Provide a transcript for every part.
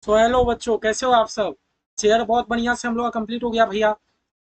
So hello बच्चों, कैसे हो आप सब। शेयर बहुत बढ़िया से हम लोग का कंप्लीट हो गया भैया।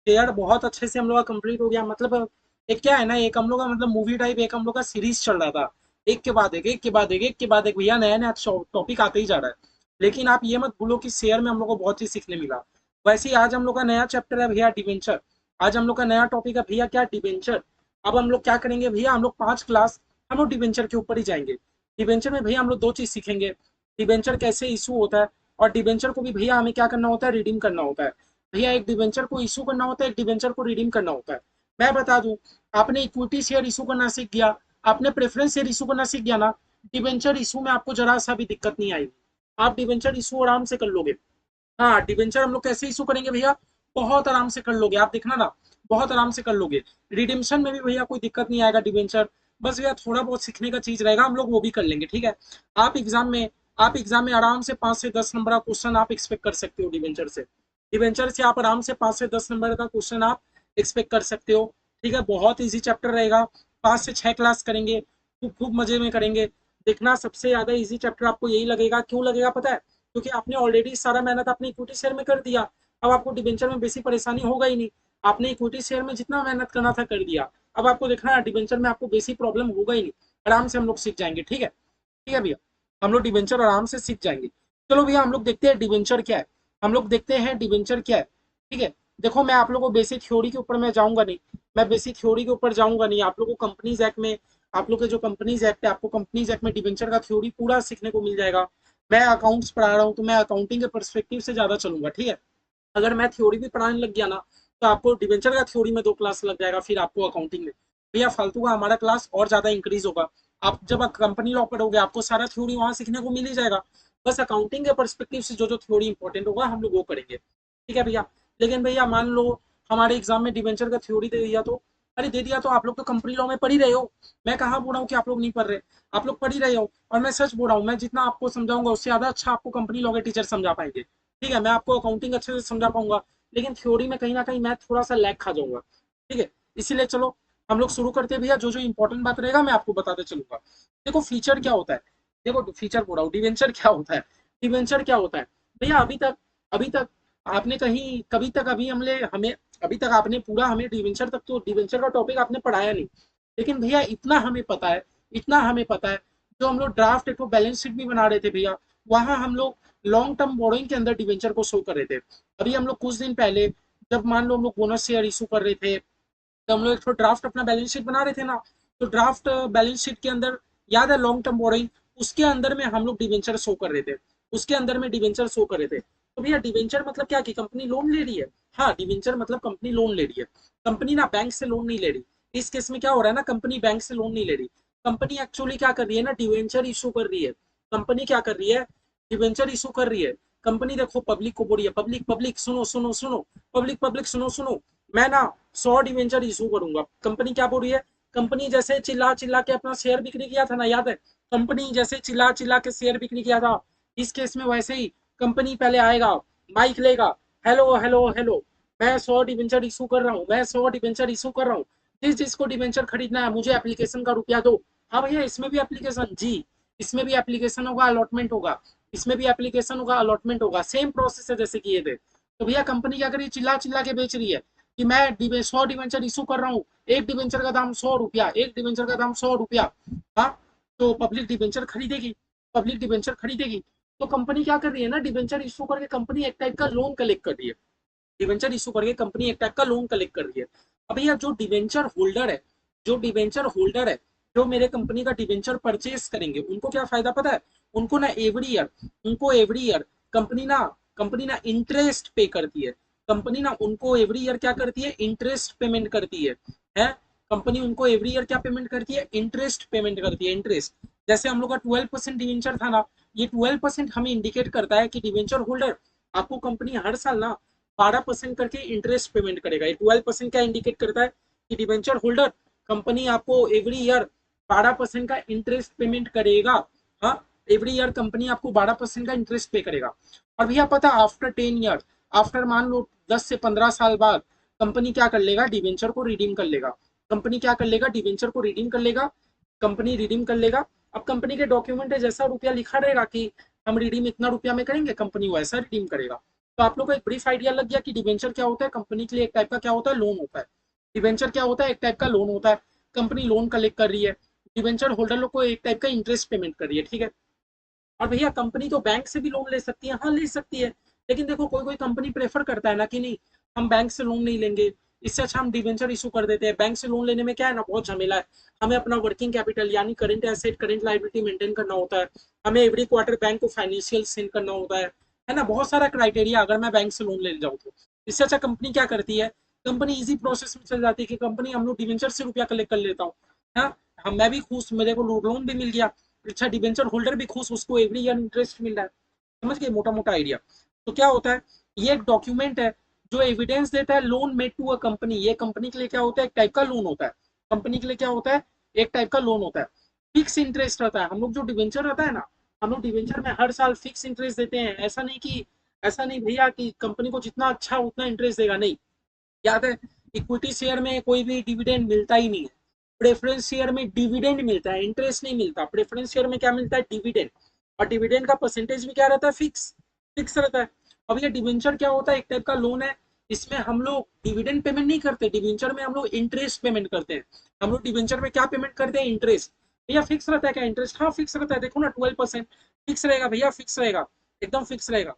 शेयर बहुत अच्छे से हम लोग का कंप्लीट हो गया। मतलब एक क्या है ना, एक हम लोग का मतलब मूवी टाइप एक हम लोग का सीरीज चल रहा था। एक के बाद एक, एक के बाद एक, एक के बाद एक भैया, नया नया टॉपिक आते ही जा रहा है। लेकिन आप ये मत भूलो कि शेयर में हम लोग को बहुत चीज सीखने मिला। वैसे ही आज हम लोग का नया चैप्टर है भैया, डिवेंचर। आज हम लोग का नया टॉपिक है भैया, क्या, डिवेंचर। अब हम लोग क्या करेंगे भैया, हम लोग 5 क्लास हम लोग डिवेंचर के ऊपर ही जाएंगे। डिवेंचर में भैया हम लोग 2 चीज सीखेंगे। डिवेंचर कैसे इशू होता है, और डिवेंचर को भी भैया हमें क्या करना होता है, रिडीम करना होता है। भैया एक डिवेंचर को इशू करना होता है, एक डिवेंचर को रिडीम करना होता है। मैं बता दूं, आपने इक्विटी शेयर इशू करना सीख गया, आपने प्रेफरेंस शेयर इशू करना सीख गया ना, डिवेंचर इशू में आपको जरा सा भी दिक्कत नहीं आएगी। आप डिवेंचर इशू आराम से कर लोगे। हाँ, डिवेंचर हम लोग कैसे इशू करेंगे भैया, बहुत आराम से कर लोगे, आप देखना ना, बहुत आराम से कर लोगे। रिडिम्शन में भी भैया कोई दिक्कत नहीं आएगा डिवेंचर। बस भैया थोड़ा बहुत सीखने का चीज रहेगा, हम लोग वो भी कर लेंगे, ठीक है। आप एग्जाम में आप एग्जाम में आराम से 5 से 10 नंबर का क्वेश्चन आप एक्सपेक्ट कर सकते हो डिवेंचर से। डिवेंचर से आप आराम से 5 से 10 नंबर का क्वेश्चन आप एक्सपेक्ट कर सकते हो। ठीक है, बहुत ईजी चैप्टर रहेगा। 5 से 6 क्लास करेंगे, खूब खूब मजे में करेंगे। देखना, सबसे ज्यादा ईजी चैप्टर आपको यही लगेगा। क्यों लगेगा पता है, क्योंकि आपने ऑलरेडी सारा मेहनत अपने इक्विटी शेयर में कर दिया। अब आपको डिबेंचर में बेसी परेशानी होगा ही नहीं। आपने इक्विटी शेयर में जितना मेहनत करना था कर दिया। अब आपको देखना है डिबेंचर में आपको बेसी प्रॉब्लम होगा ही नहीं। आराम से हम लोग सीख जाएंगे, ठीक है। ठीक है भैया, हम लोग डिबेंचर आराम से सीख जाएंगे। चलो भैया, हम लोग देखते हैं डिबेंचर क्या है। हम लोग देखते हैं डिबेंचर क्या है। ठीक है, देखो मैं आप लोगों को बेसिक थ्योरी के ऊपर मैं जाऊंगा नहीं। मैं बेसिक थ्योरी के ऊपर जाऊंगा नहीं। आप लोगों को कंपनीज एक्ट में, आप लोग के जो कंपनीज एक्ट है, आपको कंपनीज एक्ट में डिबेंचर का थ्योरी पूरा सीखने को मिल जाएगा। मैं अकाउंट्स पढ़ा रहा हूँ तो मैं अकाउंटिंग के परस्पेक्टिव से ज्यादा चलूंगा, ठीक है। अगर मैं थ्योरी भी पढ़ाने लग गया ना, तो आपको डिवेंचर का थ्योरी में 2 क्लास लग जाएगा, फिर आपको अकाउंटिंग में भैया फालतू का हमारा क्लास और ज्यादा इंक्रीज होगा। आप जब कंपनी लॉ पढ़ोगे आपको सारा थ्योरी वहां सीखने को मिल ही जाएगा। बस अकाउंटिंग के परस्पेक्टिव से जो जो थ्योरी इंपॉर्टेंट होगा हम लोग वो करेंगे, ठीक है भैया। लेकिन भैया मान लो हमारे एग्जाम में डिवेंचर का थ्योरी दे दिया तो, अरे दे दिया तो आप लोग तो कंपनी लॉ में पढ़ ही रहे हो। मैं कहाँ बोल रहा हूँ कि आप लोग नहीं पढ़ रहे, आप लोग पढ़ ही रहे हो। और मैं सच बोल रहा हूँ, मैं जितना आपको समझाऊंगा उससे ज्यादा अच्छा आपको कंपनी लॉ के टीचर समझा पाएंगे। ठीक है, मैं आपको अकाउंटिंग अच्छे से समझा पाऊंगा, लेकिन थ्योरी में कहीं ना कहीं मैं थोड़ा सा लैग खा जाऊंगा। ठीक है, इसीलिए चलो हम लोग शुरू करते हैं भैया। जो जो इंपॉर्टेंट बात रहेगा मैं आपको बताते चलूंगा। देखो फीचर क्या होता है, देखो फीचर बोल रहा हूँ, डिवेंचर क्या होता है। डिवेंचर क्या होता है भैया, अभी तक आपने कहीं कभी तक अभी हमले हमें अभी तक आपने पूरा हमें डिवेंचर तक तो डिवेंचर का टॉपिक आपने पढ़ाया नहीं। लेकिन भैया इतना हमें पता है, इतना हमें पता है, जो हम लोग ड्राफ्ट एक बैलेंस शीट भी बना रहे थे भैया, वहां हम लोग लॉन्ग टर्म बोरोइंग के अंदर डिवेंचर को शो कर रहे थे। अभी हम लोग कुछ दिन पहले, जब मान लो हम लोग बोनस शेयर इशू कर रहे थे, तो हम लोग एक ड्राफ्ट अपना बैलेंस शीट बना रहे थे ना। तो ड्राफ्ट बैलेंस शीट के अंदर याद है लॉन्ग टर्म बोरोइंग, उसके अंदर में हम लोग डिवेंचर शो कर रहे थे। उसके अंदर में डिवेंचर शो कर रहे थे। तो भैया डिवेंचर मतलब क्या कि कंपनी लोन ले रही है। हाँ, डिवेंचर मतलब कंपनी लोन ले रही है। कंपनी ना बैंक से लोन नहीं ले रही। इस केस में क्या हो रहा है ना, कंपनी बैंक से लोन नहीं ले रही। कंपनी एक्चुअली क्या कर रही है ना, डिवेंचर इशू कर रही है। कंपनी क्या कर रही है, डिवेंचर इशू कर रही है। कंपनी देखो पब्लिक को बोल रही है, पब्लिक पब्लिक सुनो सुनो सुनो, पब्लिक पब्लिक सुनो सुनो, मैं ना 100 डिवेंचर इशू करूंगा। कंपनी क्या बोल रही है, कंपनी जैसे चिल्ला चिल्ला के अपना शेयर बिक्री किया था ना, याद है, कंपनी जैसे चिल्ला चिल्ला के शेयर बिक्री किया था, इस केस में वैसे ही कंपनी पहले आएगा, माइक लेगा, हेलो हेलो हेलो, मैं 100 डिवेंचर इशू कर रहा हूँ, मैं 100 डिवेंचर इशू कर रहा हूँ, जिस जिसको डिवेंचर खरीदना है मुझे एप्लीकेशन का रुपया दो। हाँ भैया, इसमें भी एप्लीकेशन जी, इसमें भी एप्लीकेशन होगा, अलॉटमेंट होगा। इसमें भी एप्लीकेशन होगा, अलॉटमेंट होगा, सेम प्रोसेस है जैसे किए थे। तो भैया कंपनी क्या करी, चिल्ला चिल्ला के बेच रही है कि मैं 100 डिवेंचर इशू कर रहा हूँ, एक डिवेंचर का दाम 100 रुपया, एक डिवेंचर का दाम 100 रुपया। हाँ, तो पब्लिक डिवेंचर खरीदेगी, पब्लिक डिवेंचर खरीदेगी। तो कंपनी क्या कर रही है ना, डिवेंचर इशू करके कंपनी एक टाइप का लोन कलेक्ट कर रही है। डिवेंचर इशू करके कंपनी एक टाइप का लोन कलेक्ट कर रही है। अब भैया जो डिवेंचर होल्डर है, जो डिवेंचर होल्डर है, जो मेरे कंपनी का डिवेंचर परचेस करेंगे, उनको क्या फायदा पता है, उनको ना एवरी ईयर कंपनी ना इंटरेस्ट पे करती है। कंपनी ना उनको एवरी ईयर क्या करती है, इंटरेस्ट पेमेंट करती है। कंपनी उनको एवरी ईयर क्या पेमेंट करती है, इंटरेस्ट पेमेंट करती है, इंटरेस्ट। जैसे हम लोग का 12% डिवेंचर था ना, ये 12% हमें इंडिकेट करता है कि डिवेंचर होल्डर आपको कंपनी हर साल ना 12% करके इंटरेस्ट पेमेंट करेगा। ये 12% क्या इंडिकेट करता है कि डिवेंचर होल्डर कंपनी आपको एवरी ईयर 12% का इंटरेस्ट पेमेंट करेगा। हाँ, एवरी ईयर कंपनी आपको 12% का इंटरेस्ट पे करेगा। और भैया पता, आफ्टर 10 ईयर, आफ्टर मान लो 10 से 15 साल बाद, कंपनी क्या कर लेगा, डिवेंचर को रिडीम कर लेगा। कंपनी क्या कर लेगा, डिवेंचर को रिडीम कर लेगा। कंपनी रिडीम कर लेगा। अब कंपनी के डॉक्यूमेंट है, जैसा रुपया लिखा रहेगा कि हम रिडीम इतना रुपया में करेंगे, कंपनी वैसा रिडीम करेगा। तो आप लोग को एक ब्रीफ आइडिया लग गया कि डिवेंचर क्या होता है, कंपनी के लिए एक टाइप का क्या होता है, लोन होता है। डिवेंचर क्या होता है, एक टाइप का लोन होता है, कंपनी लोन कलेक्ट कर रही है, डिवेंचर होल्डर लोग को एक टाइप का इंटरेस्ट पेमेंट कर रही है, ठीक है। और भैया कंपनी तो बैंक से भी लोन ले सकती है, हाँ ले सकती है, लेकिन देखो कोई कोई कंपनी प्रेफर करता है ना कि नहीं हम बैंक से लोन नहीं लेंगे, इससे अच्छा हम डिवेंचर इशू कर देते हैं। बैंक से लोन लेने में क्या है ना, बहुत झमेला है, हमें अपना वर्किंग कैपिटल यानी current asset current liability maintain करना होता है, हमें एवरी क्वार्टर बैंक को फाइनेंशियल सेंड करना होता है ना, बहुत सारा क्राइटेरिया अगर मैं बैंक से लोन ले जाऊँ तो। इससे अच्छा कंपनी क्या करती है, कंपनी इजी प्रोसेस में चल जाती है कि कंपनी हम लोग डिवेंचर से रुपया कलेक्ट कर लेता हूँ, हाँ हम मैं भी खुश, मेरे को लोन भी मिल गया, अच्छा डिवेंचर होल्डर भी खुश, उसको एवरी ईयर इंटरेस्ट मिल रहा है। समझ गए मोटा मोटा आइडिया। तो क्या होता है, ये एक डॉक्यूमेंट है जो एविडेंस देता है loan made to a company. ये कंपनी के लिए क्या होता है, एक टाइप का लोन होता है, कंपनी के लिए क्या होता है, एक टाइप का लोन होता है। फिक्स इंटरेस्ट रहता है, हम लोग जो डिवेंचर रहता है ना, हम लोग डिवेंचर में हर साल फिक्स इंटरेस्ट देते हैं, ऐसा नहीं भैया कि कंपनी को जितना अच्छा उतना इंटरेस्ट देगा, नहीं। याद है, इक्विटी शेयर में कोई भी डिविडेंड मिलता ही नहीं है, प्रेफरेंस शेयर में डिविडेंड मिलता है, इंटरेस्ट नहीं मिलता। प्रेफरेंस शेयर में क्या मिलता है, डिविडेंड, और डिविडेंड का परसेंटेज भी क्या रहता है, फिक्स फिक्स रहता है। अब ये डिवेंचर क्या होता है, एक टाइप का लोन है, इसमें हम लोग डिविडेंड पेमेंट नहीं करते, डिवेंचर में हम लोग इंटरेस्ट पेमेंट करते हैं। हम लोग डिवेंचर में क्या पेमेंट करते हैं, इंटरेस्ट। भैया फिक्स रहता है क्या इंटरेस्ट, हाँ फिक्स रहता है, देखो ना 12% फिक्स रहेगा भैया, फिक्स रहेगा, एकदम फिक्स रहेगा,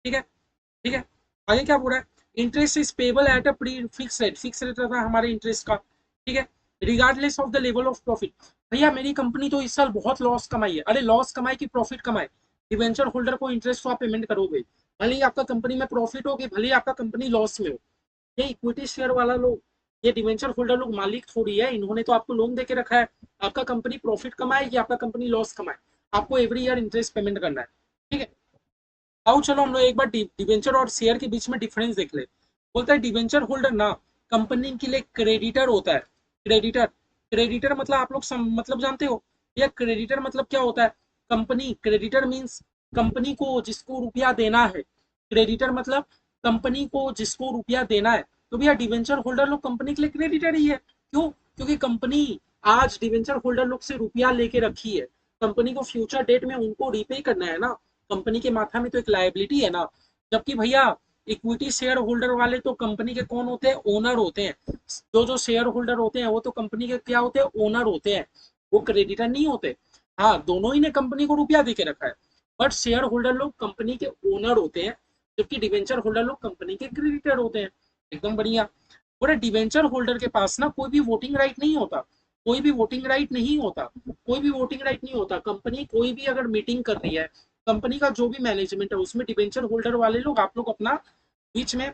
ठीक है, ठीक है। आगे क्या बोल रहा है, interest is payable at a pre fix rate, fix rate रहता है हमारे इंटरेस्ट का, ठीक है, regardless of the level of profit. भैया मेरी कंपनी तो इस साल बहुत लॉस कमाई है, अरे लॉस कमाई की प्रॉफिट कमाए, डिवेंचर होल्डर को इंटरेस्ट तो आप पेमेंट करोगे, भले ही आपका कंपनी में प्रॉफिट होगी, भले ही आपका कंपनी लॉस में हो। ये इक्विटी शेयर वाला लोग, ये डिवेंचर होल्डर लोग मालिक थोड़ी है, इन्होंने तो आपको लोन देके रखा है, आपका कंपनी प्रॉफिट कमाए या आपका कंपनी लॉस कमाए, आपको एवरी ईयर इंटरेस्ट पेमेंट करना है, ठीक है। आओ चलो हम लोग एक बार डिवेंचर और शेयर के बीच में डिफरेंस देख ले। बोलता है डिवेंचर होल्डर ना कंपनी के लिए क्रेडिटर होता है, क्रेडिटर। क्रेडिटर मतलब आप लोग मतलब जानते हो, या क्रेडिटर मतलब क्या होता है, कंपनी, क्रेडिटर मींस कंपनी को जिसको रुपया देना है, क्रेडिटर मतलब कंपनी को जिसको रुपया देना है। तो भैया डिवेंचर होल्डर लोग कंपनी के लिए क्रेडिटर ही है, क्यों, क्योंकि कंपनी आज डिवेंचर होल्डर लोग से रुपया लेके रखी है, कंपनी को फ्यूचर डेट में उनको रिपे करना है ना, कंपनी के माथा में तो एक लायबिलिटी है ना। जबकि भैया इक्विटी शेयर होल्डर वाले तो कंपनी के कौन होते हैं, ओनर होते हैं। जो जो शेयर होल्डर होते हैं वो तो कंपनी के क्या होते हैं, ओनर होते हैं, वो क्रेडिटर नहीं होते। हाँ दोनों ही ने कंपनी को रुपया दे के रखा है, बट शेयर होल्डर लोग कंपनी के ओनर होते हैं, जबकि डिवेंचर होल्डर लोग कंपनी के क्रेडिटर होते हैं। एकदम बढ़िया। और डिवेंचर होल्डर के पास ना कोई भी वोटिंग राइट नहीं होता, कोई भी वोटिंग राइट नहीं होता, कोई भी वोटिंग राइट नहीं होता। कंपनी कोई भी अगर मीटिंग कर रही है, कंपनी का जो भी मैनेजमेंट है उसमें डिवेंचर होल्डर वाले लोग, आप लोग अपना बीच में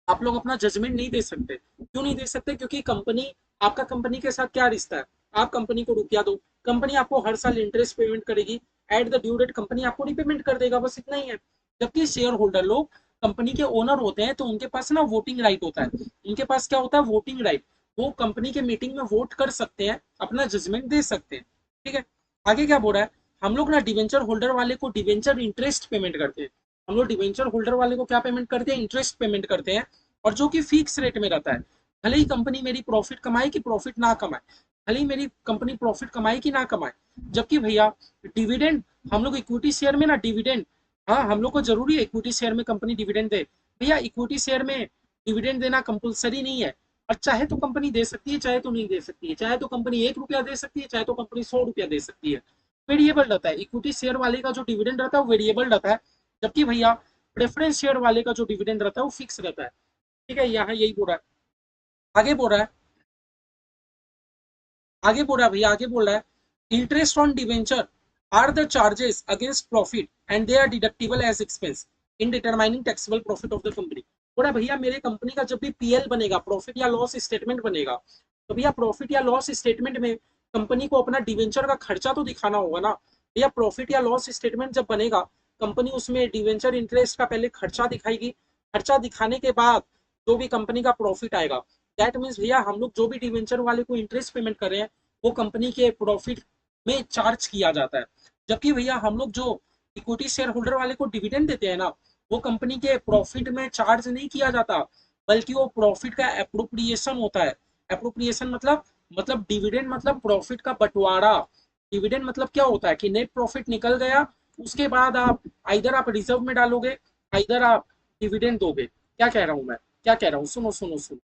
आप लोग अपना जजमेंट नहीं दे सकते। क्यों नहीं दे सकते, क्योंकि कंपनी, आपका कंपनी के साथ क्या रिश्ता है, आप कंपनी को रुपया दो, कंपनी आपको हर साल इंटरेस्ट पेमेंट करेगी, at the due date company आपको रिपेमेंट कर देगा, बस इतना ही है। जबकि शेयर होल्डर लोग कंपनी के ओनर होते हैं, तो उनके पास ना वोटिंग राइट होता है, उनके पास क्या होता है, वोटिंग राइट। वो कंपनी के मीटिंग में वोट कर सकते हैं, अपना जजमेंट दे सकते हैं, ठीक है। आगे क्या बोल रहा है, हम लोग ना डिवेंचर होल्डर वाले को डिवेंचर इंटरेस्ट पेमेंट करते हैं, हम लोग डिवेंचर होल्डर वाले को क्या पेमेंट करते हैं, इंटरेस्ट पेमेंट करते हैं, और जो कि फिक्स रेट में रहता है। भले ही कंपनी मेरी प्रॉफिट कमाए कि प्रॉफिट ना कमाए, भले ही मेरी कंपनी प्रॉफिट कमाए कि ना कमाए। जबकि भैया डिविडेंड, हम लोग इक्विटी शेयर में ना डिविडेंड, हाँ हम लोग को जरूरी है इक्विटी शेयर में कंपनी डिविडेंड दे, भैया इक्विटी शेयर में डिविडेंड देना कंपलसरी नहीं है। और चाहे तो कंपनी दे सकती है, चाहे तो नहीं दे सकती है, चाहे तो कंपनी 1 रुपया दे सकती है, चाहे तो कंपनी 100 रुपया दे सकती है। वेरिएबल रहता है, इक्विटी शेयर वाले का जो डिविडेंड रहता है वो वेरिएबल रहता है, जबकि भैया प्रेफरेंस शेयर वाले का जो डिविडेंड रहता है वो फिक्स रहता है, ठीक है। यहाँ यही बोल रहा है, आगे बोल रहा है, आगे बोल रहा है भैया, आगे बोल रहा है, interest on debenture are the charges against profit and they are deductible as expense in determining taxable profit of the company. बोला भैया मेरे कंपनी का जब भी पीएल बनेगा, प्रॉफिट या लॉस स्टेटमेंट बनेगा, तो भैया प्रॉफिट या लॉस स्टेटमेंट में कंपनी को अपना डिवेंचर का खर्चा तो दिखाना होगा ना। भैया प्रॉफिट या लॉस स्टेटमेंट जब बनेगा, कंपनी उसमें डिवेंचर इंटरेस्ट का पहले खर्चा दिखाएगी, खर्चा दिखाने के बाद जो भी कंपनी का प्रॉफिट आएगा, दैट मीन्स भैया हम लोग जो भी डिवेंचर वाले को इंटरेस्ट पेमेंट कर रहे हैं वो कंपनी के प्रॉफिट में चार्ज किया जाता है। जबकि भैया हम लोग जो इक्विटी शेयर होल्डर वाले को डिविडेंड देते हैं ना, वो कंपनी के प्रॉफिट में चार्ज नहीं किया जाता, बल्कि वो प्रॉफिट का एप्रोप्रिएशन होता है। एप्रोप्रिएशन मतलब डिविडेंड मतलब प्रॉफिट का बंटवारा। डिविडेंड मतलब क्या होता है कि नेट प्रॉफिट निकल गया, उसके बाद आप इधर आप रिजर्व में डालोगे, इधर आप डिविडेंड दोगे। क्या कह रहा हूं मैं, क्या कह रहा हूँ, सुनो सुनो सुनो।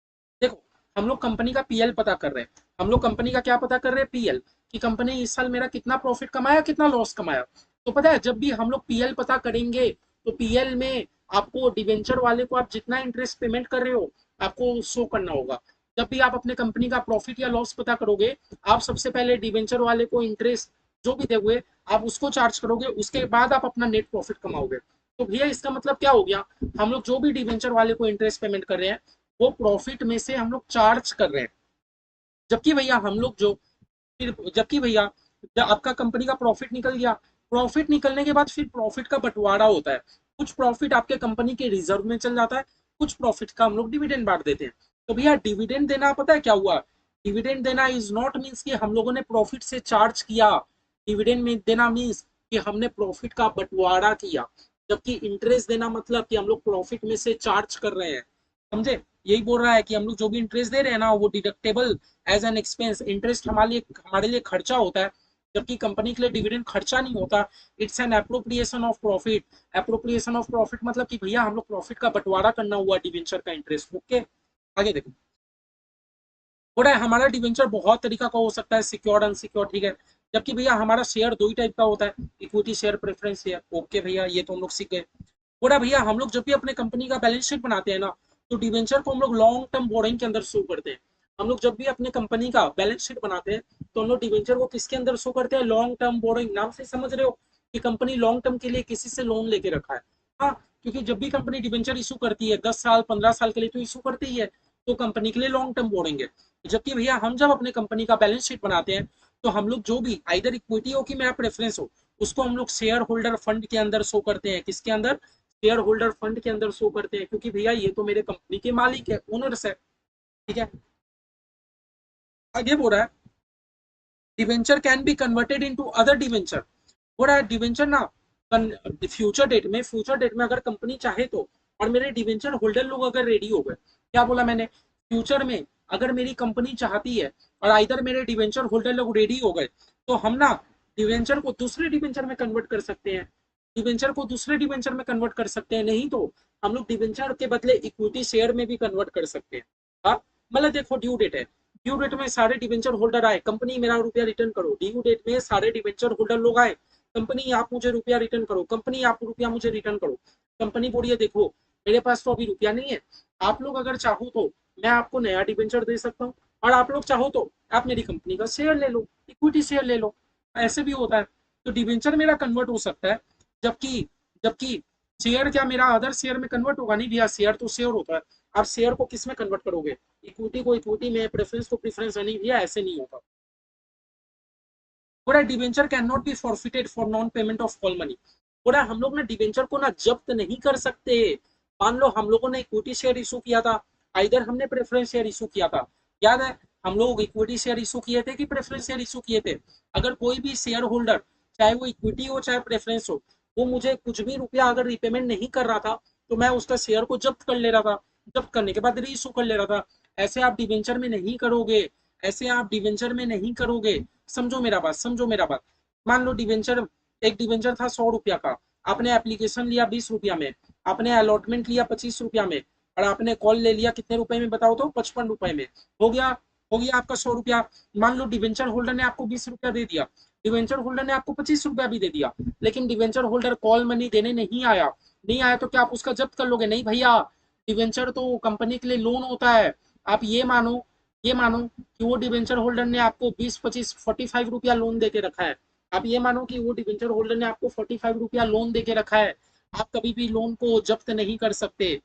देखो, हम लोग कंपनी का पीएल पता कर रहे हैं, हम लोग कंपनी का क्या पता कर रहे हैं, पीएल, कि कंपनी इस साल मेरा कितना प्रॉफिट कमाया, कितना लॉस कमाया। तो पता है, जब भी हम लोग पीएल पता करेंगे तो पीएल में आपको डिवेंचर वाले को आप जितना इंटरेस्ट पेमेंट कर रहे हो आपको शो करना होगा। जब भी आप अपने कंपनी का प्रॉफिट या लॉस पता करोगे, आप सबसे पहले डिवेंचर वाले को इंटरेस्ट जो भी दोगे आप उसको चार्ज करोगे, उसके बाद आप अपना नेट प्रॉफिट कमाओगे। तो भैया इसका मतलब क्या हो गया, हम लोग जो भी डिवेंचर वाले को इंटरेस्ट पेमेंट कर रहे हैं वो प्रॉफिट में से हम लोग चार्ज कर रहे हैं। जबकि भैया हम लोग जो फिर जबकि भैया जब आपका कंपनी का प्रॉफिट निकल गया, प्रॉफिट निकलने के बाद फिर प्रॉफिट का बंटवारा होता है। कुछ प्रॉफिट आपके कंपनी के रिजर्व में चल जाता है, कुछ प्रॉफिट का हम लोग डिविडेंड बांट देते हैं। तो भैया डिविडेंड देना पता है क्या हुआ, डिविडेंड देना इज नॉट मीन्स कि हम लोगों ने प्रॉफिट से चार्ज किया, डिविडेंड में देना मीन्स कि हमने प्रॉफिट का बंटवारा किया। जबकि इंटरेस्ट देना मतलब कि हम लोग प्रॉफिट में से चार्ज कर रहे हैं। समझे, यही बोल रहा है कि हम लोग जो भी इंटरेस्ट दे रहे हैं ना वो deductible as an expense, interest हमारे लिए खर्चा होता है, जबकि कंपनी के लिए डिविडेंड खर्चा नहीं होता। It's an appropriation of profit. Appropriation of profit मतलब कि भैया हम लोग प्रॉफिट का बंटवारा करना हुआ डिवेंचर का इंटरेस्ट। ओके, आगे देखो। थोड़ा हमारा डिवेंचर बहुत तरीका का हो सकता है, सिक्योर्ड अनसिक्योर्ड, ठीक है। जबकि भैया हमारा शेयर दो ही टाइप का होता है, equity share, preference share. Okay भैया, ये तो हम लोग सीख गए। थोड़ा भैया हम लोग जब भी अपने कंपनी का बैलेंस शीट बनाते हैं ना, तो डिवेंचर को हम लोग लॉन्ग टर्म बोरिंग के अंदर शो करते हैं। हम लोग जब भी अपने कंपनी का बैलेंस शीट बनाते हैं तो हम लोग डिवेंचर को किसके अंदर शो करते हैं, लॉन्ग टर्म बोरिंग। नाम से समझ रहे हो कि कंपनी लॉन्ग टर्म के लिए किसी से लोन लेके रखा है। हाँ, क्योंकि जब भी कंपनी डिवेंचर इशू करती है 10 साल 15 साल के लिए तो इशू करती ही है, तो कंपनी के लिए लॉन्ग टर्म बोरिंग है। जबकि भैया हम जब अपने कंपनी का बैलेंस शीट बनाते हैं तो हम लोग जो भी आइदर इक्विटी हो कि मेरा प्रेफरेंस हो, उसको हम लोग शेयर होल्डर फंड के अंदर शो करते हैं। किसके अंदर, शेयर होल्डर फंड के अंदर शो करते हैं, क्योंकि भैया ये तो मेरे कंपनी के मालिक है, ओनर्स है। ठीक है, आगे बोल रहा है debenture can be converted into other debenture. हो रहा है डिवेंचर ना फ्यूचर डेट में अगर कंपनी चाहे तो, और मेरे डिवेंचर होल्डर लोग अगर रेडी हो गए, क्या बोला मैंने, फ्यूचर में अगर मेरी कंपनी चाहती है और इधर मेरे डिवेंचर होल्डर लोग रेडी हो गए, तो हम ना डिवेंचर को दूसरे डिवेंचर में कन्वर्ट कर सकते हैं, डिवेंचर को दूसरे डिवेंचर में कन्वर्ट कर सकते हैं। नहीं तो हम लोग डिवेंचर के बदले इक्विटी शेयर में भी कन्वर्ट कर सकते हैं। हाँ, मतलब देखो ड्यू डेट है, ड्यू डेट में सारे डिवेंचर होल्डर आए, कंपनी मेरा रुपया रिटर्न करो, ड्यू डेट में सारे डिवेंचर होल्डर लोग आए, कंपनी आप मुझे रुपया रिटर्न करो, कंपनी आप रुपया मुझे रिटर्न करो। कंपनी बोलिए देखो मेरे पास तो अभी रुपया नहीं है, आप लोग अगर चाहो तो मैं आपको नया डिवेंचर दे सकता हूँ, और आप लोग चाहो तो आप मेरी कंपनी का शेयर ले लो, इक्विटी शेयर ले लो। ऐसे भी होता है। तो डिवेंचर मेरा कन्वर्ट हो सकता है, जबकि जबकि शेयर क्या मेरा अदर शेयर में कन्वर्ट होगा नहीं भैया, शेयर तो शेयर होता है। आप शेयर को किस में कन्वर्ट करोगे, इक्विटी को इक्विटी में, प्रेफरेंस को प्रेफरेंस में, नहीं भैया ऐसे नहीं होता। बोला debenture can not be forfeited for non payment of call money. बोला हम लोग ना डिवेंचर को ना जब्त नहीं कर सकते। मान लो हम लोगों ने इक्विटी शेयर इशू किया था, इधर हमने प्रेफरेंस शेयर इशू किया था, याद है, हम लोग इक्विटी शेयर इशू किए थे कि प्रेफरेंस शेयर इशू किए थे। अगर कोई भी शेयर होल्डर, चाहे वो इक्विटी हो चाहे प्रेफरेंस हो, वो मुझे कुछ भी रुपया अगर रिपेमेंट नहीं कर रहा था तो मैं उसका शेयर को जब्त कर ले रहा था, जब्त करने के बाद री इशू कर ले रहा था। ऐसे आप डिवेंचर में नहीं करोगे, ऐसे आप डिवेंचर में नहीं करोगे। समझो मेरा बात, समझो मेरा बात। मान लो डिवेंचर, एक डिवेंचर था 100 रुपया का, आपने एप्लीकेशन लिया 20 रुपया में, आपने अलॉटमेंट लिया 25 रुपया में, और आपने कॉल ले लिया कितने रुपए में बताओ तो, 55 रुपए में। हो गया, हो गया आपका 100 रुपया। मान लो डिवेंचर होल्डर ने आपको 20 रुपया दे दिया, डिवेंचर होल्डर ने आपको 25 रुपया भी दे दिया, लेकिन डिवेंचर होल्डर कॉल मनी देने नहीं आया, नहीं आया तो क्या आप उसका जब्त कर लोगे, नहीं भैया, डिवेंचर तो कंपनी के लिए लोन होता है। आप ये मानो कि वो डिवेंचर होल्डर ने आपको 20 25 45 रुपया लोन देके रखा है। आप ये मानो कि वो डिवेंचर होल्डर ने आपको 45 रुपया लोन देके रखा है, आप कभी भी लोन को जब्त नहीं कर सकते।